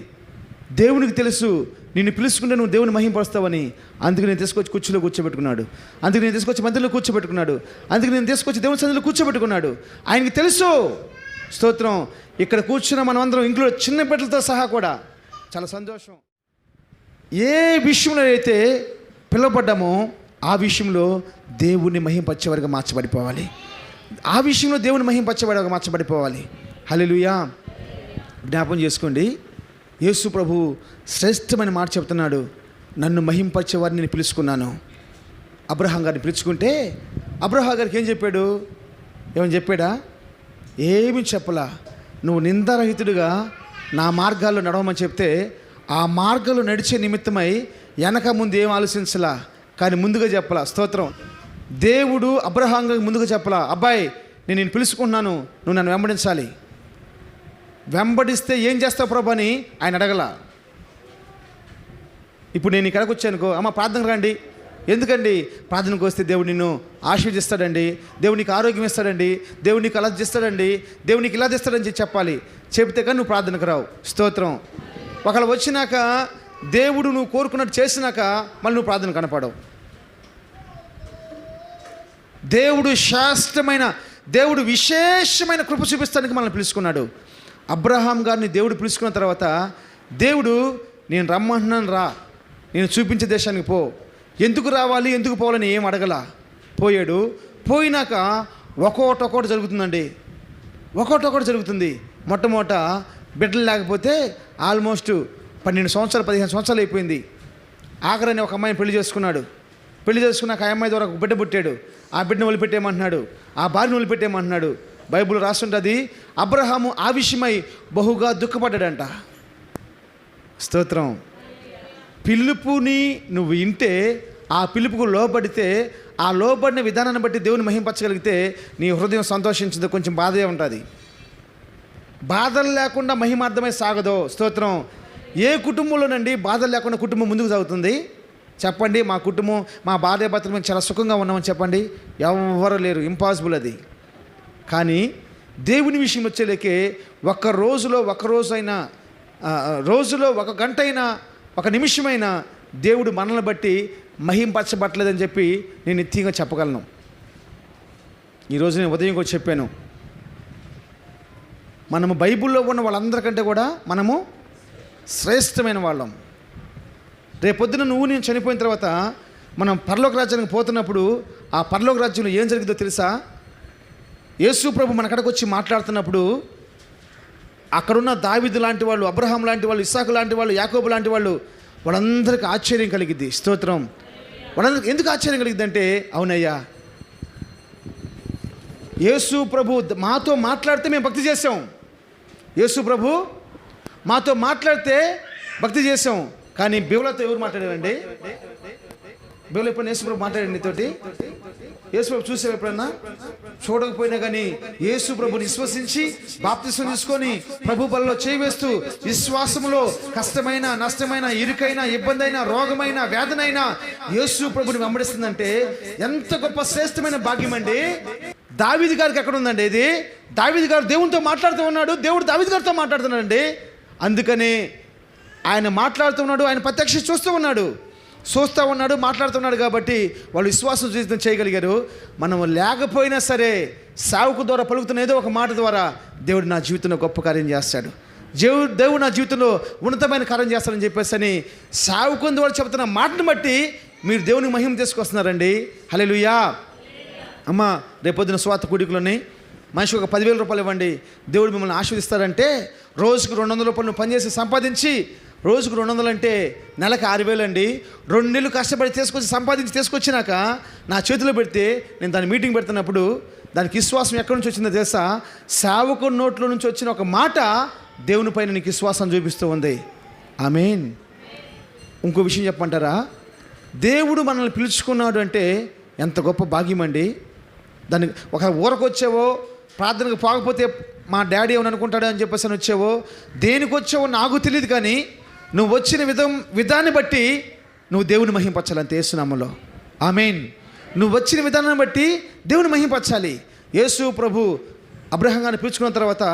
దేవునికి తెలుసు నిన్ను పిలుచుకుంటే నువ్వు దేవుని మహింపరుస్తావని. అందుకు నేను తీసుకొచ్చి కుర్చీలో కూర్చోబెట్టుకున్నాడు. అందుకు నేను తీసుకొచ్చి మందిలో కూర్చోబెట్టుకున్నాడు. అందుకు నేను తీసుకొచ్చి దేవుని సన్నిధిలో కూర్చోబెట్టుకున్నాడు. ఆయనకి తెలుసు. స్తోత్రం. ఇక్కడ కూర్చున్న మనమందరం ఇంట్లో చిన్న బిడ్డలతో సహా కూడా చాలా సంతోషం. ఏ విషయంలో అయితే పిలువబడ్డామో ఆ విషయంలో దేవుణ్ణి మహింపరిచేవారిగా మార్చబడిపోవాలి. ఆ విషయంలో దేవుని మహింపరిచేవారిగా మార్చబడిపోవాలి. హల్లెలూయా. జ్ఞాపం చేసుకోండి, యేసు ప్రభు శ్రేష్టమైన మాట చెప్తున్నాడు. నన్ను మహింపరిచేవారిని నేను పిలుచుకున్నాను. అబ్రహాం గారిని పిలుచుకుంటే అబ్రహాం గారికి ఏం చెప్పాడు? ఏమని చెప్పాడా? ఏమి చెప్పలా. నువ్వు నిందారహితుడిగా నా మార్గాల్లో నడవమని చెప్తే ఆ మార్గాలు నడిచే నిమిత్తమై వెనక ముందు ఏం ఆలోచించలా, కానీ ముందుగా చెప్పలా. స్తోత్రం. దేవుడు అబ్రహాం గారికి ముందుగా చెప్పలా, అబ్బాయి నేను నిన్ను పిలుచుకుంటున్నాను, నువ్వు నన్ను వెంబడించాలి. వెంబడిస్తే ఏం చేస్తావు ప్రభు అని ఆయన అడగల. ఇప్పుడు నేను ఇక్కడికి వచ్చానుకో, అమ్మ ప్రార్థనకు రండి. ఎందుకండి? ప్రార్థనకు వస్తే దేవుడు నిన్ను ఆశీర్వదిస్తాడండి, దేవుడు నీకు ఆరోగ్యం ఇస్తాడండి, దేవుడు నీకు అలా చేస్తాడండి, దేవుడు నీకు ఇలా చేస్తాడని చెప్పాలి. చెబితే కానీ నువ్వు ప్రార్థనకు రావు. స్తోత్రం. ఒకళ్ళు వచ్చినాక దేవుడు నువ్వు కోరుకున్నట్టు చేసినాక మళ్ళీ నువ్వు ప్రార్థన కనపడవు. దేవుడు విశేషమైన కృప చూపిస్తానికి మనల్ని పిలుచుకున్నాడు. అబ్రహాం గారిని దేవుడు పిలుచుకున్న తర్వాత దేవుడు నేను రమ్మంటున్నాను రా, నేను చూపించే దేశానికి పో. ఎందుకు రావాలి, ఎందుకు పోవాలని ఏం అడగల. పోయాడు. పోయినాక ఒక్కొక్కటి జరుగుతుందండి. ఒక్కొక్కటి జరుగుతుంది. మొట్టమొదట బిడ్డలు లేకపోతే ఆల్మోస్ట్ 12 సంవత్సరాలు 15 సంవత్సరాలు అయిపోయింది. ఆఖరని ఒక అమ్మాయిని పెళ్లి చేసుకున్నాడు. పెళ్లి చేసుకున్నాక ఆ అమ్మాయి ద్వారా ఒక బిడ్డ పుట్టాడు. ఆ బిడ్డను వదిలిపెట్టేయమంటున్నాడు, ఆ భార్యను వదిలిపెట్టేయమంటున్నాడు. బైబిల్ రాస్తుంటుంది అబ్రహాము ఆ విషయమై బహుగా దుఃఖపడ్డాడంట. స్తోత్రం. పిలుపుని నువ్వు వింటే, ఆ పిలుపుకు లోబడితే, ఆ లోబడిన విధానాన్ని బట్టి దేవుని మహింపరచగలిగితే నీ హృదయం సంతోషించదు, కొంచెం బాధే ఉంటుంది. బాధలు లేకుండా మహిమార్థమై సాగదు. స్తోత్రం. ఏ కుటుంబంలోనండి బాధలు లేకుండా కుటుంబం ముందుకు సాగుతుంది? చెప్పండి. మా కుటుంబం, మా భార్య భర్తలు మేము చాలా సుఖంగా ఉన్నామని చెప్పండి. ఎవరు లేరు. ఇంపాసిబుల్ అది. కానీ దేవుని విషయం వచ్చేలేకే రోజులో ఒక గంట అయినా, ఒక నిమిషమైనా దేవుడు మనల్ని బట్టి మహింపరచబట్టలేదని చెప్పి నేను నిత్యంగా చెప్పగలను. ఈరోజు నేను ఉదయం కూడా చెప్పాను, మనము బైబిల్లో ఉన్న వాళ్ళందరికంటే కూడా మనము శ్రేష్టమైన వాళ్ళం. రేపొద్దున నువ్వు నేను చనిపోయిన తర్వాత మనం పరలోక రాజ్యానికి పోతున్నప్పుడు ఆ పరలోక రాజ్యంలో ఏం జరిగిందో తెలుసా? యేసు ప్రభు మన కాడికి వచ్చి మాట్లాడుతున్నప్పుడు అక్కడున్న దావీదు లాంటి వాళ్ళు, అబ్రహాం లాంటి వాళ్ళు, ఇస్సాకు లాంటి వాళ్ళు, యాకోబు లాంటి వాళ్ళు, వాళ్ళందరికీ ఆశ్చర్యం కలిగిద్ది. స్తోత్రం. వాళ్ళందరికీ ఎందుకు ఆశ్చర్యం కలిగిద్ది అంటే, అవునయ్యా యేసు ప్రభు మాతో మాట్లాడితే మేము భక్తి చేసాం. యేసు ప్రభు మాతో మాట్లాడితే భక్తి చేసాం. కానీ బివులతో ఎవరు మాట్లాడారండి? బివులు ఎప్పుడైనా యేసు ప్రభు మాట్లాడండి నీతోటి? యేసు ప్రభు చూసావు ఎప్పుడన్నా? చూడకపోయినా కానీ యేసు ప్రభుని విశ్వసించి బాప్తిసం తీసుకొని ప్రభు బలలో చేయివేస్తూ విశ్వాసములో కష్టమైన, నష్టమైన, ఇరుకైన, ఇబ్బంది అయినా, రోగమైన, వేదనైనా యేసు ప్రభుని వెంబడిస్తుందంటే ఎంత గొప్ప శ్రేష్టమైన భాగ్యం అండి. దావీదు గారికి ఎక్కడ ఉందండి ఇది? దావీదు గారు దేవునితో మాట్లాడుతూ ఉన్నాడు, దేవుడు దావీదు గారితో మాట్లాడుతున్నాడండి. అందుకని ఆయన మాట్లాడుతున్నాడు, ఆయన ప్రత్యక్ష చూస్తూ ఉన్నాడు, మాట్లాడుతున్నాడు. కాబట్టి వాళ్ళు విశ్వాసం జీవితం చేయగలిగారు. మనం లేకపోయినా సరే సావుకు ద్వారా పలుకుతున్న ఏదో ఒక మాట ద్వారా దేవుడు నా జీవితంలో గొప్ప కార్యం చేస్తాడు, దేవుడు నా జీవితంలో ఉన్నతమైన కార్యం చేస్తాడని చెప్పేసి అని సావుకుని ద్వారా చెబుతున్న మాటను బట్టి మీరు దేవునికి మహిమ తీసుకొస్తున్నారండి. హల్లెలూయా. అమ్మ, రేపొద్దున స్వార్థ కూడికలోని మనిషికి ఒక 10,000 రూపాయలు ఇవ్వండి, దేవుడు మిమ్మల్ని ఆశీర్వదిస్తారంటే రోజుకు 200 రూపాయలు నువ్వు పనిచేసి సంపాదించి, రోజుకు 200 అంటే నెలకు 6,000 అండి. 2 నెలలు కష్టపడి తీసుకొచ్చినాక నా చేతిలో పెడితే నేను దాని మీటింగ్ పెడుతున్నప్పుడు దానికి విశ్వాసం ఎక్కడి నుంచి వచ్చిందో తెలుసా? సేవకుడి నోట్లో నుంచి వచ్చిన ఒక మాట దేవుని పైన నీకు విశ్వాసం చూపిస్తూ ఉంది. ఆమేన్. ఇంకో విషయం చెప్పమంటారా? దేవుడు మనల్ని పిలుచుకున్నాడు అంటే ఎంత గొప్ప భాగ్యం అండి. దానికి ఒక ఊరకు వచ్చావో, ప్రార్థనకు పోకపోతే మా డాడీ ఏమని అనుకుంటాడు అని చెప్పేసి వచ్చావో, దేనికి వచ్చావో నాకు తెలియదు, కానీ నువ్వు వచ్చిన విధాన్ని బట్టి నువ్వు దేవుని మహింపరచాలి అంతే యేసునామములో. ఆమేన్. నువ్వు వచ్చిన విధానాన్ని బట్టి దేవుని మహింపరచాలి. యేసు ప్రభు అబ్రహాం గారిని పిలుచుకున్న తర్వాత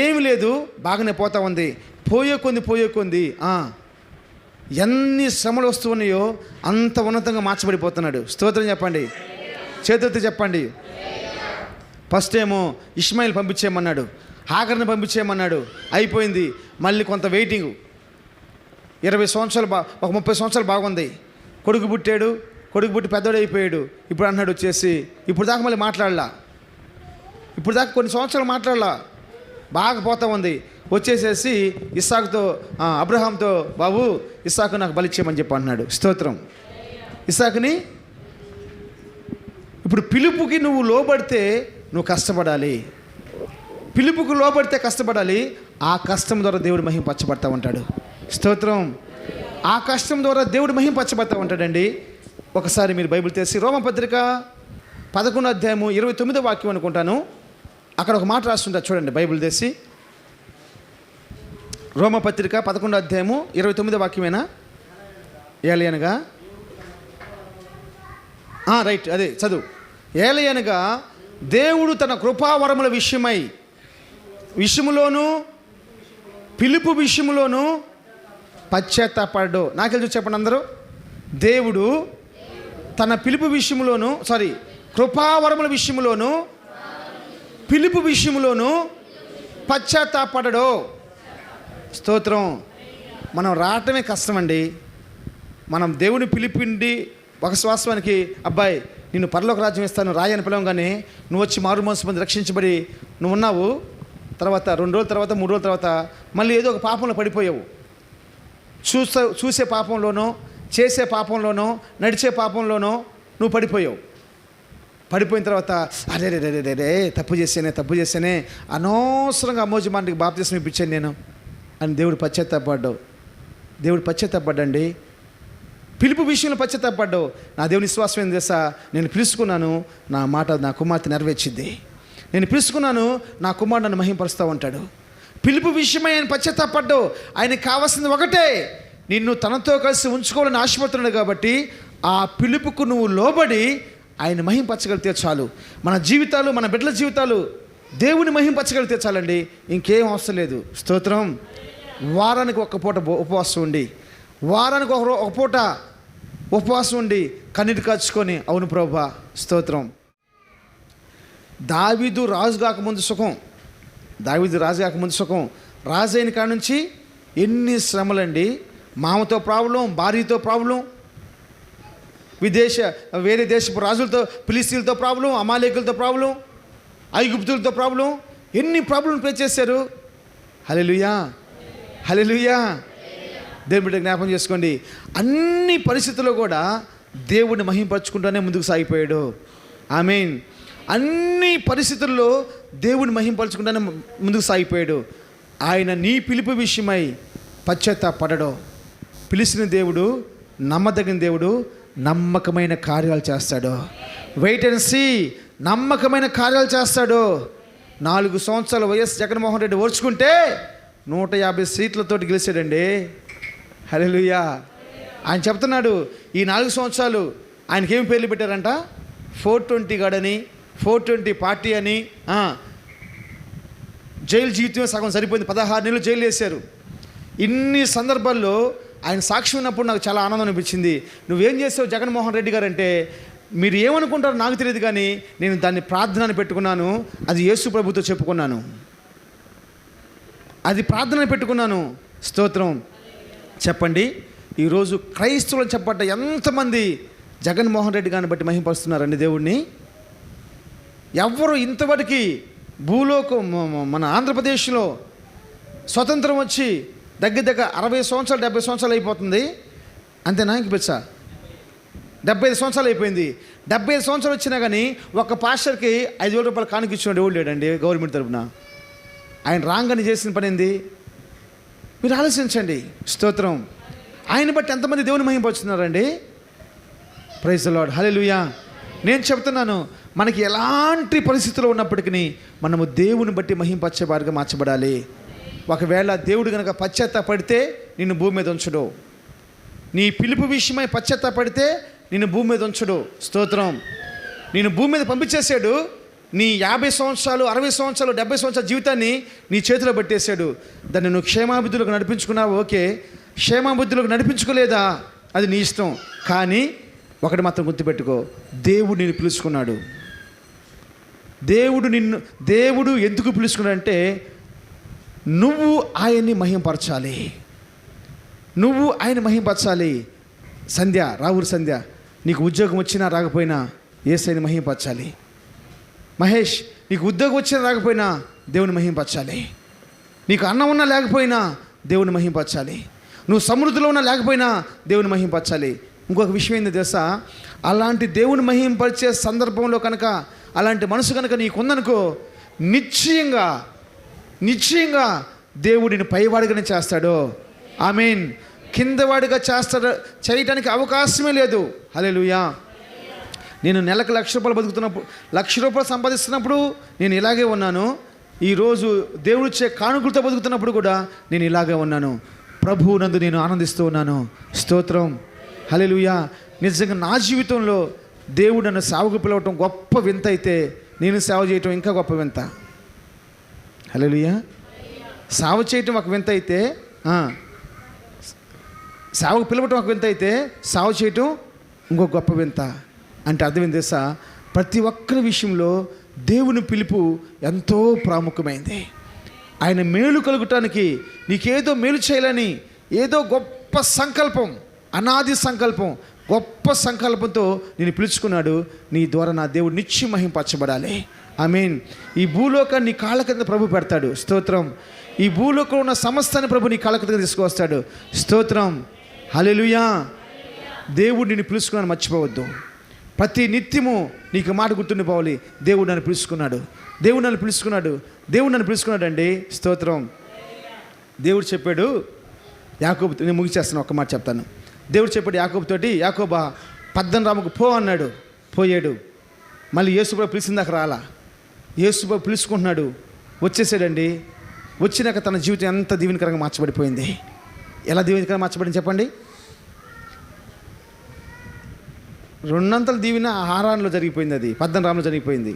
ఏమీ లేదు, బాగానే పోతా ఉంది. పోయే కొంది ఎన్ని శ్రమలు వస్తూ ఉన్నాయో అంత ఉన్నతంగా మార్చబడిపోతున్నాడు. స్తోత్రం చెప్పండి, చేతులతో చెప్పండి. ఫస్ట్ ఏమో ఇష్మాయిల్ పంపించేయమన్నాడు, హాగర్ని పంపించేయమన్నాడు, అయిపోయింది. మళ్ళీ కొంత వెయిటింగ్, 20 సంవత్సరాలు ఒక 30 సంవత్సరాలు బాగుంది. కొడుకు పుట్టి పెద్దోడు అయిపోయాడు. ఇప్పుడు అన్నాడు వచ్చేసి, ఇప్పుడు దాకా మళ్ళీ మాట్లాడలా, ఇప్పుడు దాకా కొన్ని సంవత్సరాలు మాట్లాడలా, బాగా పోతా ఉంది. వచ్చేసేసి ఇస్సాకుతో అబ్రహాంతో, బాబు ఇస్సాకు నాకు బలిచ్చేయమని చెప్పి అన్నాడు. స్తోత్రం. ఇస్సాకుని ఇప్పుడు పిలుపుకి నువ్వు లోబడితే నువ్వు కష్టపడాలి, పిలుపుకు లోబడితే కష్టపడాలి. ఆ కష్టం ద్వారా దేవుడు మహింపరచబడతా ఉంటాడు. స్తోత్రం. ఆ కష్టం ద్వారా దేవుడు మహింపరచబడతా ఉంటాడండి. ఒకసారి మీరు బైబిల్ తెసి రోమపత్రిక 11వ అధ్యాయము 29వ వాక్యం అనుకుంటాను, అక్కడ ఒక మాట రాస్తుంటా చూడండి. బైబిల్ తెసి రోమపత్రిక 11వ అధ్యాయము 29వ వాక్యమేనా? ఏలయనగా రైట్, అదే చదువు. ఏలయనగా దేవుడు తన కృపావరముల విషయములోను పిలుపు విషయములోను పశ్చాత్తాపడు. నాకెళ్ళి చెప్పండి అందరూ. దేవుడు తన పిలుపు విషయములోను, కృపావరముల విషయములోను పిలుపు విషయములోను పశ్చాత్తాపడడు. స్తోత్రం. మనం రావటమే కష్టమండి. మనం దేవుని పిలిపిండి ఒక శ్వాసానికి, అబ్బాయి నిన్ను పరలోక రాజ్యం ఇస్తాను రాయని పిలవగానే నువ్వు వచ్చి మారు మనసు పొంది రక్షించబడి నువ్వు ఉన్నావు. తర్వాత 2 రోజుల తర్వాత 3 రోజుల తర్వాత మళ్ళీ ఏదో ఒక పాపంలో పడిపోయావు. చూసే పాపంలోనో, చేసే పాపంలోనో, నడిచే పాపంలోనో నువ్వు పడిపోయావు. పడిపోయిన తర్వాత అరే తప్పు చేశానే, అనవసరంగా అమోజమానికి బాప్తిసం ఇప్పించాను నేను అని దేవుడు పశ్చాత్తాపడ్డండి. పిలుపు విషయంలో పశ్చాత్తాపడ్డావు. నా దేవుని విశ్వాసం ఏం చేస్తా, నేను పిలుచుకున్నాను, నా మాట నా కుమార్తె నెరవేర్చింది. నేను పిలుచుకున్నాను, నా కుమారుడు నన్ను మహింపరుస్తూ ఉంటాడు. పిలుపు విషయమై ఆయన పశ్చాత్తాపడ్డావు. ఆయనకు కావాల్సింది ఒకటే, నిన్ను తనతో కలిసి ఉంచుకోవాలని ఆశపడుతున్నాడు. కాబట్టి ఆ పిలుపుకు నువ్వు లోబడి ఆయన మహింపరచగలిగితే చాలు. మన జీవితాలు, మన బిడ్డల జీవితాలు దేవుని మహింపరచగలిగితే చాలండి, ఇంకేం అవసరం లేదు. స్తోత్రం. వారానికి ఒక పూట ఉపవాసం ఉండి, వారానికి ఒక పూట ఉపవాసం ఉండి కన్నీటి కాచుకొని, అవును ప్రభువా స్తోత్రం. దావీదు రాజు కాకముందు సుఖం, రాజు అయిన కాడ నుంచి ఎన్ని శ్రమలండి. మామతో ప్రాబ్లం, భార్యతో ప్రాబ్లం, వేరే దేశపు రాజులతో, ఫిలిస్తీన్లతో ప్రాబ్లం, అమాలేకులతో ప్రాబ్లం, ఐగుప్తులతో ప్రాబ్లం, ఎన్ని ప్రాబ్లం ఫేస్ చేశారు. హల్లెలూయా. దేవుని బిడ్డ జ్ఞాపకం చేసుకోండి. అన్ని పరిస్థితుల్లో కూడా దేవుడిని మహింపరచుకుంటూనే ముందుకు సాగిపోయాడు. ఆమేన్. అన్ని పరిస్థితుల్లో దేవుడిని మహింపరచుకుంటూనే ముందుకు సాగిపోయాడు. ఆయన నీ పిలుపు విషయమై పశ్చాత్తాపడడు. పిలిచిన దేవుడు నమ్మదగిన దేవుడు, నమ్మకమైన కార్యాలు చేస్తాడు. Wait and see. నమ్మకమైన కార్యాలు చేస్తాడు. 4 సంవత్సరాల వైఎస్ జగన్మోహన్ రెడ్డి ఓర్చుకుంటే 150 సీట్లతోటి గెలిచాడండి. హల్లెలూయా. ఆయన చెప్తున్నాడు, ఈ 4 సంవత్సరాలు ఆయనకేమి పేర్లు పెట్టారంట, 420 గాడని, 420 పార్టీ అని. జైలు జీవితం సగం సరిపోయింది, 16 నెలలు జైలు వేశారు. ఇన్ని సందర్భాల్లో ఆయన సాక్షి ఉన్నప్పుడు నాకు చాలా ఆనందం అనిపించింది. నువ్వేం చేసావు జగన్మోహన్ రెడ్డి గారు అంటే, మీరు ఏమనుకుంటారో నాకు తెలియదు, కానీ నేను దాన్ని ప్రార్థనని పెట్టుకున్నాను. అది యేసు ప్రభుతో చెప్పుకున్నాను, అది ప్రార్థనని పెట్టుకున్నాను. స్తోత్రం. చెప్పండి, ఈరోజు క్రైస్తవులు చెప్పట్ట ఎంతమంది జగన్మోహన్ రెడ్డి గారిని బట్టి మహింపరుస్తున్నారండి దేవుడిని. ఎవరు ఇంతవరకు భూలోకం, మన ఆంధ్రప్రదేశ్లో స్వతంత్రం వచ్చి దగ్గర 60 సంవత్సరాలు 70 సంవత్సరాలు అయిపోతుంది. అంతేనా? ఇంక పెచ్చా 75 సంవత్సరాలు అయిపోయింది. 75 సంవత్సరాలు వచ్చినా కానీ ఒక్క పాస్టర్కి 5,000 రూపాయలు కానుక ఇచ్చినోడు ఎవరు లేడండి గవర్నమెంట్ తరఫున. ఆయన రాగానే చేసిన పని ఏంది? మీరు ఆలోచించండి. స్తోత్రం. ఆయన బట్టి ఎంతమంది దేవుని మహింపరుస్తున్నారండి? ప్రైజ్ ది లార్డ్, హల్లెలూయా. నేను చెప్తున్నాను, మనకి ఎలాంటి పరిస్థితుల్లో ఉన్నప్పటికీ మనము దేవుని బట్టి మహింపరిచేవారుగా మార్చబడాలి. ఒకవేళ దేవుడు కనుక పశ్చాత్తాపడితే నిన్ను భూమి మీద ఉంచడు. నీ పిలుపు విషయమై పశ్చాత్తాపడితే నిన్ను భూమి మీద ఉంచడు. స్తోత్రం. నేను భూమి మీద పంపించేశాడు. నీ 50 సంవత్సరాలు, 60 సంవత్సరాలు, 70 సంవత్సరాల జీవితాన్ని నీ చేతిలో పెట్టేశాడు. దాన్ని నువ్వు క్షేమాభివృద్ధిలోకి నడిపించుకున్నావు, ఓకే. క్షేమాభివృద్ధిలోకి నడిపించుకోలేదా, అది నీ ఇష్టం. కానీ ఒకటి మాత్రం గుర్తుపెట్టుకో, దేవుడు నిన్ను పిలుచుకున్నాడు. దేవుడు ఎందుకు పిలుచుకున్నాడంటే నువ్వు ఆయన్ని మహింపరచాలి. నువ్వు ఆయన మహింపరచాలి. సంధ్య, రావురు సంధ్య, నీకు ఉద్యోగం వచ్చినా రాకపోయినా యేసయ్యని మహింపరచాలి. మహేష్, నీకు ఉద్యోగం వచ్చినా రాకపోయినా దేవుని మహింపరచాలి. నీకు అన్నం ఉన్నా లేకపోయినా దేవుని మహింపరచాలి. నువ్వు సమృద్ధిలో ఉన్నా లేకపోయినా దేవుని మహింపరచాలి. ఇంకొక విషయం ఏందో తెలుసా? అలాంటి దేవుని మహింపరిచే సందర్భంలో కనుక అలాంటి మనసు కనుక నీకుందనుకో, నిశ్చయంగా దేవుడిని పైవాడిగానే చేస్తాడు. ఆమేన్. కిందవాడిగా చేయటానికి అవకాశమే లేదు. హల్లెలూయా. నేను నెలకు 1,00,000 రూపాయలు బతుకుతున్నప్పుడు, 1,00,000 రూపాయలు సంపాదిస్తున్నప్పుడు నేను ఇలాగే ఉన్నాను. ఈరోజు దేవుడిచ్చే కానుకలతో బతుకుతున్నప్పుడు కూడా నేను ఇలాగే ఉన్నాను. ప్రభువు నందు నేను ఆనందిస్తూ ఉన్నాను. స్తోత్రం, హల్లెలూయా. నిజంగా నా జీవితంలో దేవుడు నన్ను సేవకు పిలవటం గొప్ప వింత అయితే, నేను సేవ చేయటం ఇంకా గొప్ప వింత. హల్లెలూయా. సేవ చేయటం ఒక వింత అయితే, సేవకు పిలవటం ఒక వింత అయితే, సేవ చేయటం ఇంకొక గొప్ప వింత. అంటే అర్థం ఏం తెలుసా? ప్రతి ఒక్కరి విషయంలో దేవుని పిలుపు ఎంతో ప్రాముఖ్యమైంది. ఆయన మేలు కలుగటానికి, నీకేదో మేలు చేయాలని ఏదో గొప్ప సంకల్పం, అనాది సంకల్పం, గొప్ప సంకల్పంతో నేను పిలుచుకున్నాడు. నీ ద్వారా నా దేవుడు నిత్యం మహింపరచబడాలి. ఆమేన్. ఈ భూలోకాన్ని నీ కాళ్ళ కింద ప్రభు పెడతాడు. స్తోత్రం. ఈ భూలోకంలో ఉన్న సమస్తాన్ని ప్రభు నీ కాళ్ళ కింద తీసుకువస్తాడు. స్తోత్రం, హల్లెలూయా. దేవుడు నిన్ను పిలుచుకున్నాను, మర్చిపోవద్దు. ప్రతి నిత్యము నీకు మాట గుర్తుండిపోవాలి. దేవుడు నన్ను పిలుచుకున్నాడు అండి. స్తోత్రం. దేవుడు చెప్పాడు యాకోబుతో, నేను ముగిచేస్తాను, ఒక్క మాట చెప్తాను. దేవుడు చెప్పాడు యాకోబుతోటి, యాకోబా పద్దనరాముకు పో అన్నాడు. పోయాడు. మళ్ళీ యేసుప్రభు పిలిచిందాక రాలా. యేసుప్రభు పిలుచుకుంటున్నాడు, వచ్చేసాడండి. వచ్చినాక తన జీవితం ఎంత దీవెనకరంగా మార్చబడిపోయింది. ఎలా దీవెనకరంగా మార్చబడింది చెప్పండి? 2 దీవెన హారాన్లో జరిగిపోయింది. అది పద్దనరాములో జరిగిపోయింది.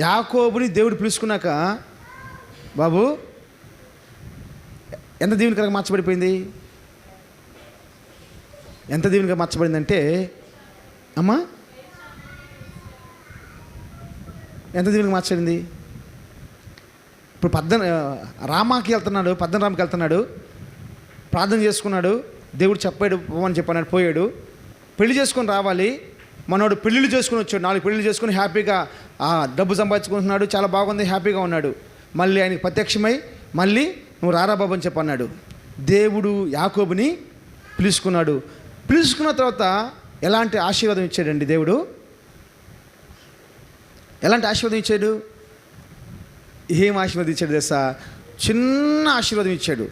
యాకోబుని దేవుడు పిలుచుకున్నాక బాబు ఎంత దీవెనకరంగా మార్చబడిపోయింది. ఎంత దీవెనగా మార్చబడిందంటే, అమ్మా ఎంత దీవెనగా మార్చబడింది. ఇప్పుడు రామాకి వెళ్తున్నాడు, పద్దనరాముకి వెళ్తున్నాడు, ప్రార్థన చేసుకున్నాడు. దేవుడు చెప్పాడు పోమని చెప్పన్నాడు, పోయాడు. పెళ్లి చేసుకొని రావాలి. మనోడు పెళ్ళిళ్ళు చేసుకుని వచ్చాడు. 4 పెళ్ళిళ్ళు చేసుకుని హ్యాపీగా డబ్బు సంపాదించుకుంటున్నాడు. చాలా బాగుంది, హ్యాపీగా ఉన్నాడు. మళ్ళీ ఆయనకి ప్రత్యక్షమై మళ్ళీ నువ్వు రారా బాబు అని చెప్పన్నాడు. దేవుడు యాకోబుని పిలుచుకున్నాడు. పిలుచుకున్న తర్వాత ఎలాంటి ఆశీర్వాదం ఇచ్చాడండి దేవుడు? ఎలాంటి ఆశీర్వాదం ఇచ్చాడు? ఏం ఆశీర్వాదం ఇచ్చాడు తెలుసా? చిన్న ఆశీర్వాదం ఇచ్చాడు.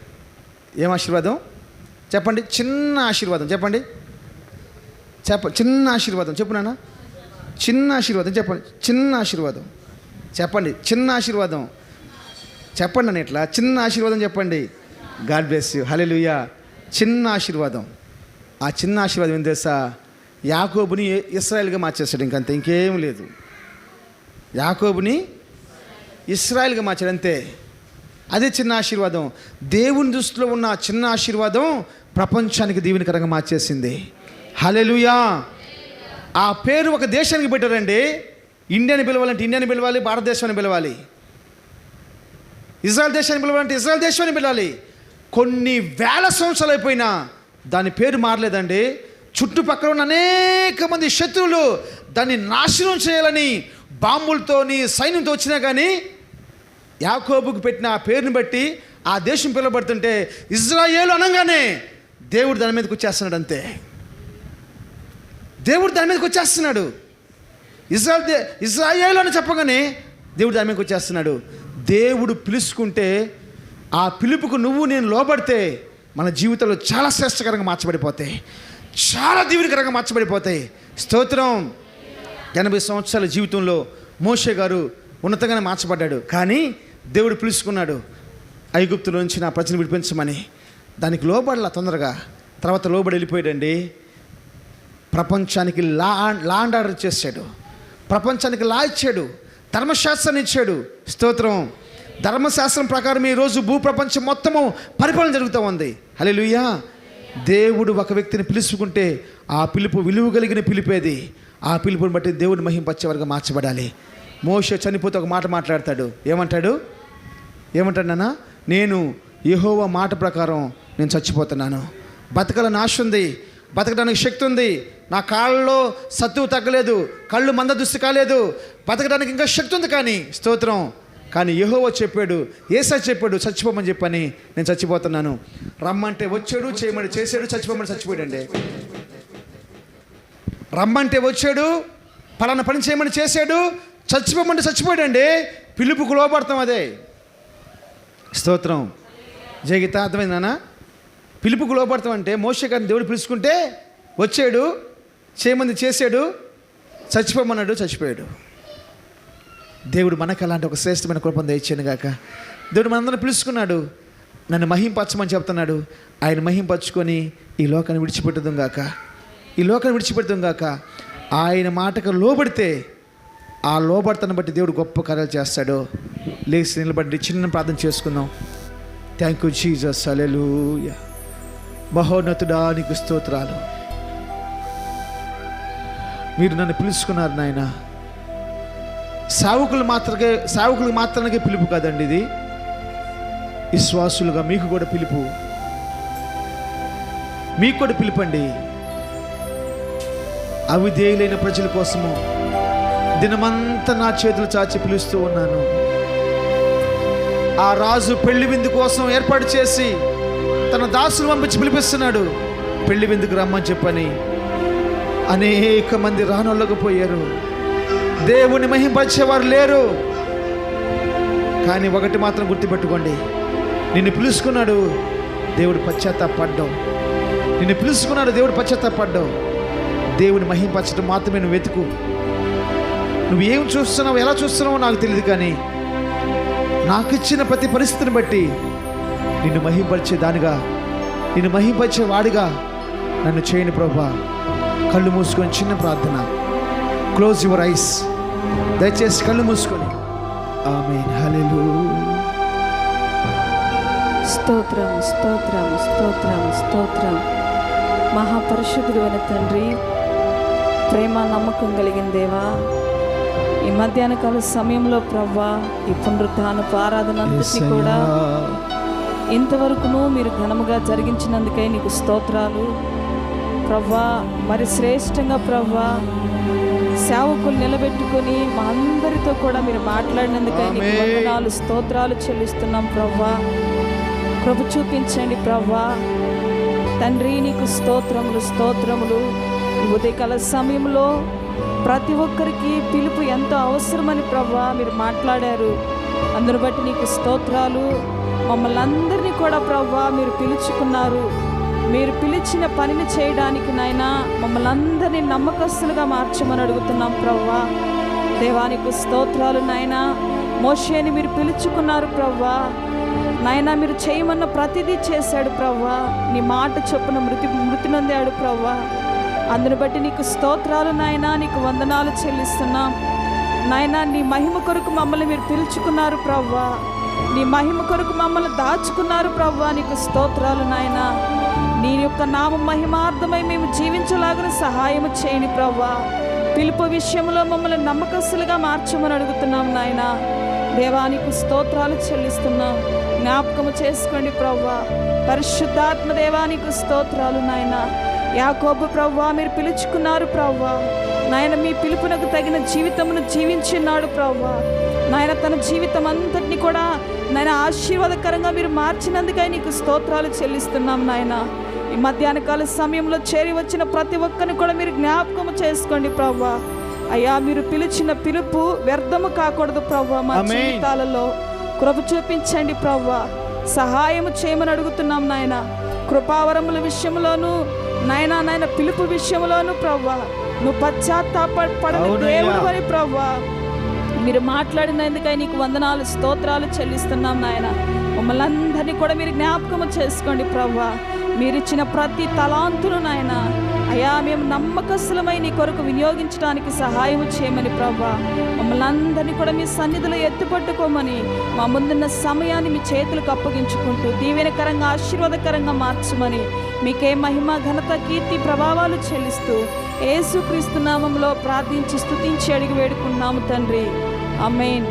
ఏం ఆశీర్వాదం చెప్పండి? చిన్న ఆశీర్వాదం చెప్పండి. చిన్న ఆశీర్వాదం చెప్పు నాన్న. చిన్న ఆశీర్వాదం చెప్పండి. చిన్న ఆశీర్వాదం చెప్పండి. చిన్న ఆశీర్వాదం చెప్పండి అని ఇట్లా చిన్న ఆశీర్వాదం చెప్పండి. గాడ్ బ్లెస్ యూ, హల్లెలూయా. చిన్న ఆశీర్వాదం. ఆ చిన్న ఆశీర్వాదం ఏం తెలుసా? యాకోబుని ఇశ్రాయేల్గా మార్చేస్తాడు. ఇంకంతే, ఇంకేం లేదు. యాకోబుని ఇశ్రాయేల్గా మార్చాడు, అంతే. అదే చిన్న ఆశీర్వాదం. దేవుని దృష్టిలో ఉన్న చిన్న ఆశీర్వాదం ప్రపంచానికి దీవెనకరంగా మార్చేసింది. హల్లెలూయా. ఆ పేరు ఒక దేశానికి పెట్టారండి. ఇండియాని పిలవాలంటే ఇండియాని పిలవాలి, భారతదేశాన్ని పిలవాలి. ఇజ్రాయెల్ దేశాన్ని పిలవాలంటే ఇజ్రాయెల్ దేశాన్ని పిలవాలి. కొన్ని వేల సంవత్సరాలు అయిపోయినా దాని పేరు మారలేదండి. చుట్టుపక్కల ఉన్న అనేక మంది శత్రువులు దాన్ని నాశనం చేయాలని బాంబులతోని సైన్యంతో వచ్చినా కానీ యాకోబుకు పెట్టిన ఆ పేరుని బట్టి ఆ దేశం పిలువబడుతుంటే ఇజ్రాయేలు అనగానే దేవుడు దాని మీదకి వచ్చేస్తున్నాడు, అంతే. దేవుడు దాని మీదకి వచ్చేస్తున్నాడు. ఇజ్రాయేలు అని చెప్పగానే దేవుడు దాని మీదకి వచ్చేస్తున్నాడు. దేవుడు పిలుచుకుంటే ఆ పిలుపుకు నువ్వు నేను లోబడితే మన జీవితంలో చాలా శ్రేష్టకరంగా మార్చబడిపోతాయి, చాలా దీవెనకరంగా మార్చబడిపోతాయి. స్తోత్రం. 80 సంవత్సరాల జీవితంలో మోషే గారు ఉన్నతంగానే మార్చబడ్డాడు. కానీ దేవుడు పిలుచుకున్నాడు, ఐగుప్తులో నుంచి నా ప్రజలు విడిపించమని. దానికి లోబడలా తొందరగా. తర్వాత లోబడి వెళ్ళిపోయాడండి. ప్రపంచానికి లా అండ్ ఆర్డర్ చేశాడు, ప్రపంచానికి లా ఇచ్చాడు, ధర్మశాస్త్రాన్ని ఇచ్చాడు. స్తోత్రం. ధర్మశాస్త్రం ప్రకారం ఈరోజు భూప్రపంచం మొత్తము పరిపాలన జరుగుతూ ఉంది. హల్లెలూయా. దేవుడు ఒక వ్యక్తిని పిలుచుకుంటే ఆ పిలుపు విలువ కలిగిన పిలిపేది. ఆ పిలుపుని బట్టి దేవుడు మహింపరిచేవారుగా మార్చబడాలి. మోషే చనిపోతే ఒక మాట మాట్లాడతాడు. ఏమంటాడు నాన్న? నేను యెహోవా మాట ప్రకారం నేను చచ్చిపోతున్నాను. బతకాలని ఆశ ఉంది, బతకడానికి శక్తి ఉంది, నా కాళ్ళలో సత్తువు తగ్గలేదు, కళ్ళు మంద దుస్తు కాలేదు, బతకడానికి ఇంకా శక్తి ఉంది. కానీ స్తోత్రం. కానీ యెహోవా చెప్పాడు, యేసయ్య చెప్పాడు చచ్చిపోమని చెప్పని, నేను చచ్చిపోతున్నాను. రమ్మంటే వచ్చాడు, చేయమని చేశాడు, చచ్చిపోమని చచ్చిపోయాడండి. రమ్మంటే వచ్చాడు, పలానా పని చేయమని చేశాడు, చచ్చిపోమంటే చచ్చిపోయాడండి. పిలుపుకు లోబడతాం అదే. స్తోత్రం. జగీత అర్థమైందనా? పిలుపుకు లోబడతాం అంటే మోషే గారిని దేవుడు పిలుచుకుంటే వచ్చాడు, చేయమంది చేశాడు, చచ్చిపోమన్నాడు, చచ్చిపోయాడు. దేవుడు మనకు అలాంటి ఒక శ్రేష్టమైన కృపను దయచేయను గాక. దేవుడు మనందరిని పిలుచుకున్నాడు, నన్ను మహింపరచమని చెప్తున్నాడు. ఆయన మహింపరచుకొని ఈ లోకాన్ని విడిచిపెట్టుదాం గాక, ఈ లోకాన్ని విడిచిపెడతాం గాక. ఆయన మాటకు లోబడితే ఆ లోబడతను బట్టి దేవుడు గొప్ప కార్యాలు చేస్తాడు. లేచి నిలబడి చిన్న ప్రార్థన చేసుకుందాం. Thank you Jesus. హల్లెలూయా. మహోన్నతుడా నీకు స్తోత్రాలు. మీరు నన్ను పిలుచుకున్నారు నాయన. సేవకులకు మాత్రమే పిలుపు కాదండి ఇది, విశ్వాసులుగా మీకు కూడా పిలుపు, మీకు కూడా పిలుపండి. అవిధేయులైన ప్రజల కోసము దినమంతా నా చేతులు చాచి పిలుస్తూ ఉన్నాను. ఆ రాజు పెళ్లి విందు కోసం ఏర్పాటు చేసి తన దాసులు పంపించి పిలిపిస్తున్నాడు, పెళ్లి విందుకు రమ్మని చెప్పని. అనేక మంది రానొల్లకపోయారు, దేవుని మహింపరిచేవారు లేరు. కానీ ఒకటి మాత్రం గుర్తుపెట్టుకోండి, నిన్ను పిలుచుకున్నాడు దేవుడు పశ్చాత్తాపడ్డం, నిన్ను పిలుచుకున్నాడు దేవుడు పశ్చాత్తాపడ్డం. దేవుని మహింపరచడం మాత్రమే నువ్వు వెతుకు. నువ్వు ఏం చూస్తున్నావు, ఎలా చూస్తున్నావో నాకు తెలియదు, కానీ నాకు ఇచ్చిన ప్రతి పరిస్థితిని బట్టి నిన్ను మహింపరిచే దానిగా, నిన్ను మహింపరిచే వాడిగా నన్ను చేయని ప్రభువా. కళ్ళు మూసుకొని చిన్న ప్రార్థన. Close your eyes. దయచేసి కళ్ళు మూసుకొని. ఆమేన్. హల్లెలూయా.
స్తోత్రం, స్తోత్రం, స్తోత్రం, స్తోత్రం. మహాపరిశుద్ధుడు అయిన తండ్రి, ప్రేమ నమ్మకం కలిగిన దేవా, ఈ మధ్యాహ్న కాల సమయంలో ప్రవ్వా ఈ పునరుత్థానపు ఆరాధన అంతటిని కూడా ఇంతవరకును మీరు ఘనముగా జరిగించినందుకై నీకు స్తోత్రాలు ప్రవ్వా. మరి శ్రేష్టంగా ప్రవ్వా సేవకులు నిలబెట్టుకొని మా అందరితో కూడా మీరు మాట్లాడినందుకై నీకు వందనాలు, స్తోత్రాలు చెల్లిస్తున్నాం ప్రవ్వా. కృప చూపించండి ప్రవ్వా. తండ్రి నీకు స్తోత్రములు, స్తోత్రములు. ఉదయకాల సమయంలో ప్రతి ఒక్కరికి పిలుపు ఎంతో అవసరమని ప్రవ్వా మీరు మాట్లాడారు. అందును బట్టి నీకు స్తోత్రాలు. మమ్మల్ని అందరినీ కూడా ప్రవ్వా మీరు పిలుచుకున్నారు. మీరు పిలిచిన పనిని చేయడానికి నాయనా మమ్మల్ని అందరినీ నమ్మకస్తులుగా మార్చమని అడుగుతున్నాం ప్రవ్వా. దేవానికి స్తోత్రాలు నాయనా. మోషేని మీరు పిలుచుకున్నారు ప్రవ్వా. నాయనా మీరు చేయమన్న ప్రతిదీ చేశాడు ప్రవ్వా. నీ మాట చొప్పున మృతి నొందాడు ప్రవ్వా. అందును బట్టి నీకు స్తోత్రాలు నాయనా, నీకు వందనాలు చెల్లిస్తున్నాం నాయనా. నీ మహిమ కొరకు మమ్మల్ని మీరు పిలుచుకున్నారు ప్రవ్వా. నీ మహిమ కొరకు మమ్మల్ని దాచుకున్నారు ప్రవ్వా. నీకు స్తోత్రాలు నాయనా. నీ యొక్క నామ మహిమార్థమై మేము జీవించలాగిన సహాయం చేయని ప్రవ్వా. పిలుపు విషయంలో మమ్మల్ని నమ్మకస్తులుగా మార్చమని అడుగుతున్నాం నాయనా. దేవానికి స్తోత్రాలు చెల్లిస్తున్నాం. జ్ఞాపకము చేసుకోండి ప్రవ్వా. పరిశుద్ధాత్మ దేవానికి స్తోత్రాలు నాయనా. యాకోబు ప్రవ్వా మీరు పిలుచుకున్నారు ప్రవ్వా. నాయన మీ పిలుపునకు తగిన జీవితమును జీవించున్నాడు ప్రవ్వా. నాయన తన జీవితం అంతటిని కూడా నాయన ఆశీర్వాదకరంగా మీరు మార్చినందుకై నీకు స్తోత్రాలు చెల్లిస్తున్నాం నాయన. ఈ మధ్యాహ్న కాల సమయంలో చేరి వచ్చిన ప్రతి ఒక్కరిని కూడా మీరు జ్ఞాపకం చేసుకోండి ప్రవ్వా. అయ్యా మీరు పిలిచిన పిలుపు వ్యర్థము కాకూడదు ప్రవ్వా. మా జీవితాలలో కృప చూపించండి ప్రవ్వా. సహాయము చేయమని అడుగుతున్నాం నాయన. కృపావరముల విషయంలోనూ నాయన పిలుపు విషయంలోనూ ప్రవ్వా నువ్వు పశ్చాత్తాపడని దేవుడు అని ప్రవ్వా మీరు మాట్లాడినందుకై నీకు వందనాలు స్తోత్రాలు చెల్లిస్తున్నాం నాయన. మమ్మల్ని అందరినీ కూడా మీరు జ్ఞాపకము చేసుకోండి ప్రవ్వా. మీరిచ్చిన ప్రతి తలాంతును నాయన అయా మేము నమ్మకస్తులమై నీ కొరకు వినియోగించడానికి సహాయం చేయమని ప్రవ్వా. మమ్మల్ని అందరినీ కూడా మీ సన్నిధిలో ఎత్తుపట్టుకోమని మా ముందున్న సమయాన్ని మీ చేతులకు అప్పగించుకుంటూ దీవెనకరంగా ఆశీర్వాదకరంగా మార్చమని మీకే మహిమ ఘనత కీర్తి ప్రభావాలు చెల్లిస్తూ యేసుక్రీస్తు నామంలో ప్రార్థించి స్తుతించి అడిగి వేడుకున్నాము తండ్రి. ఆమేన్.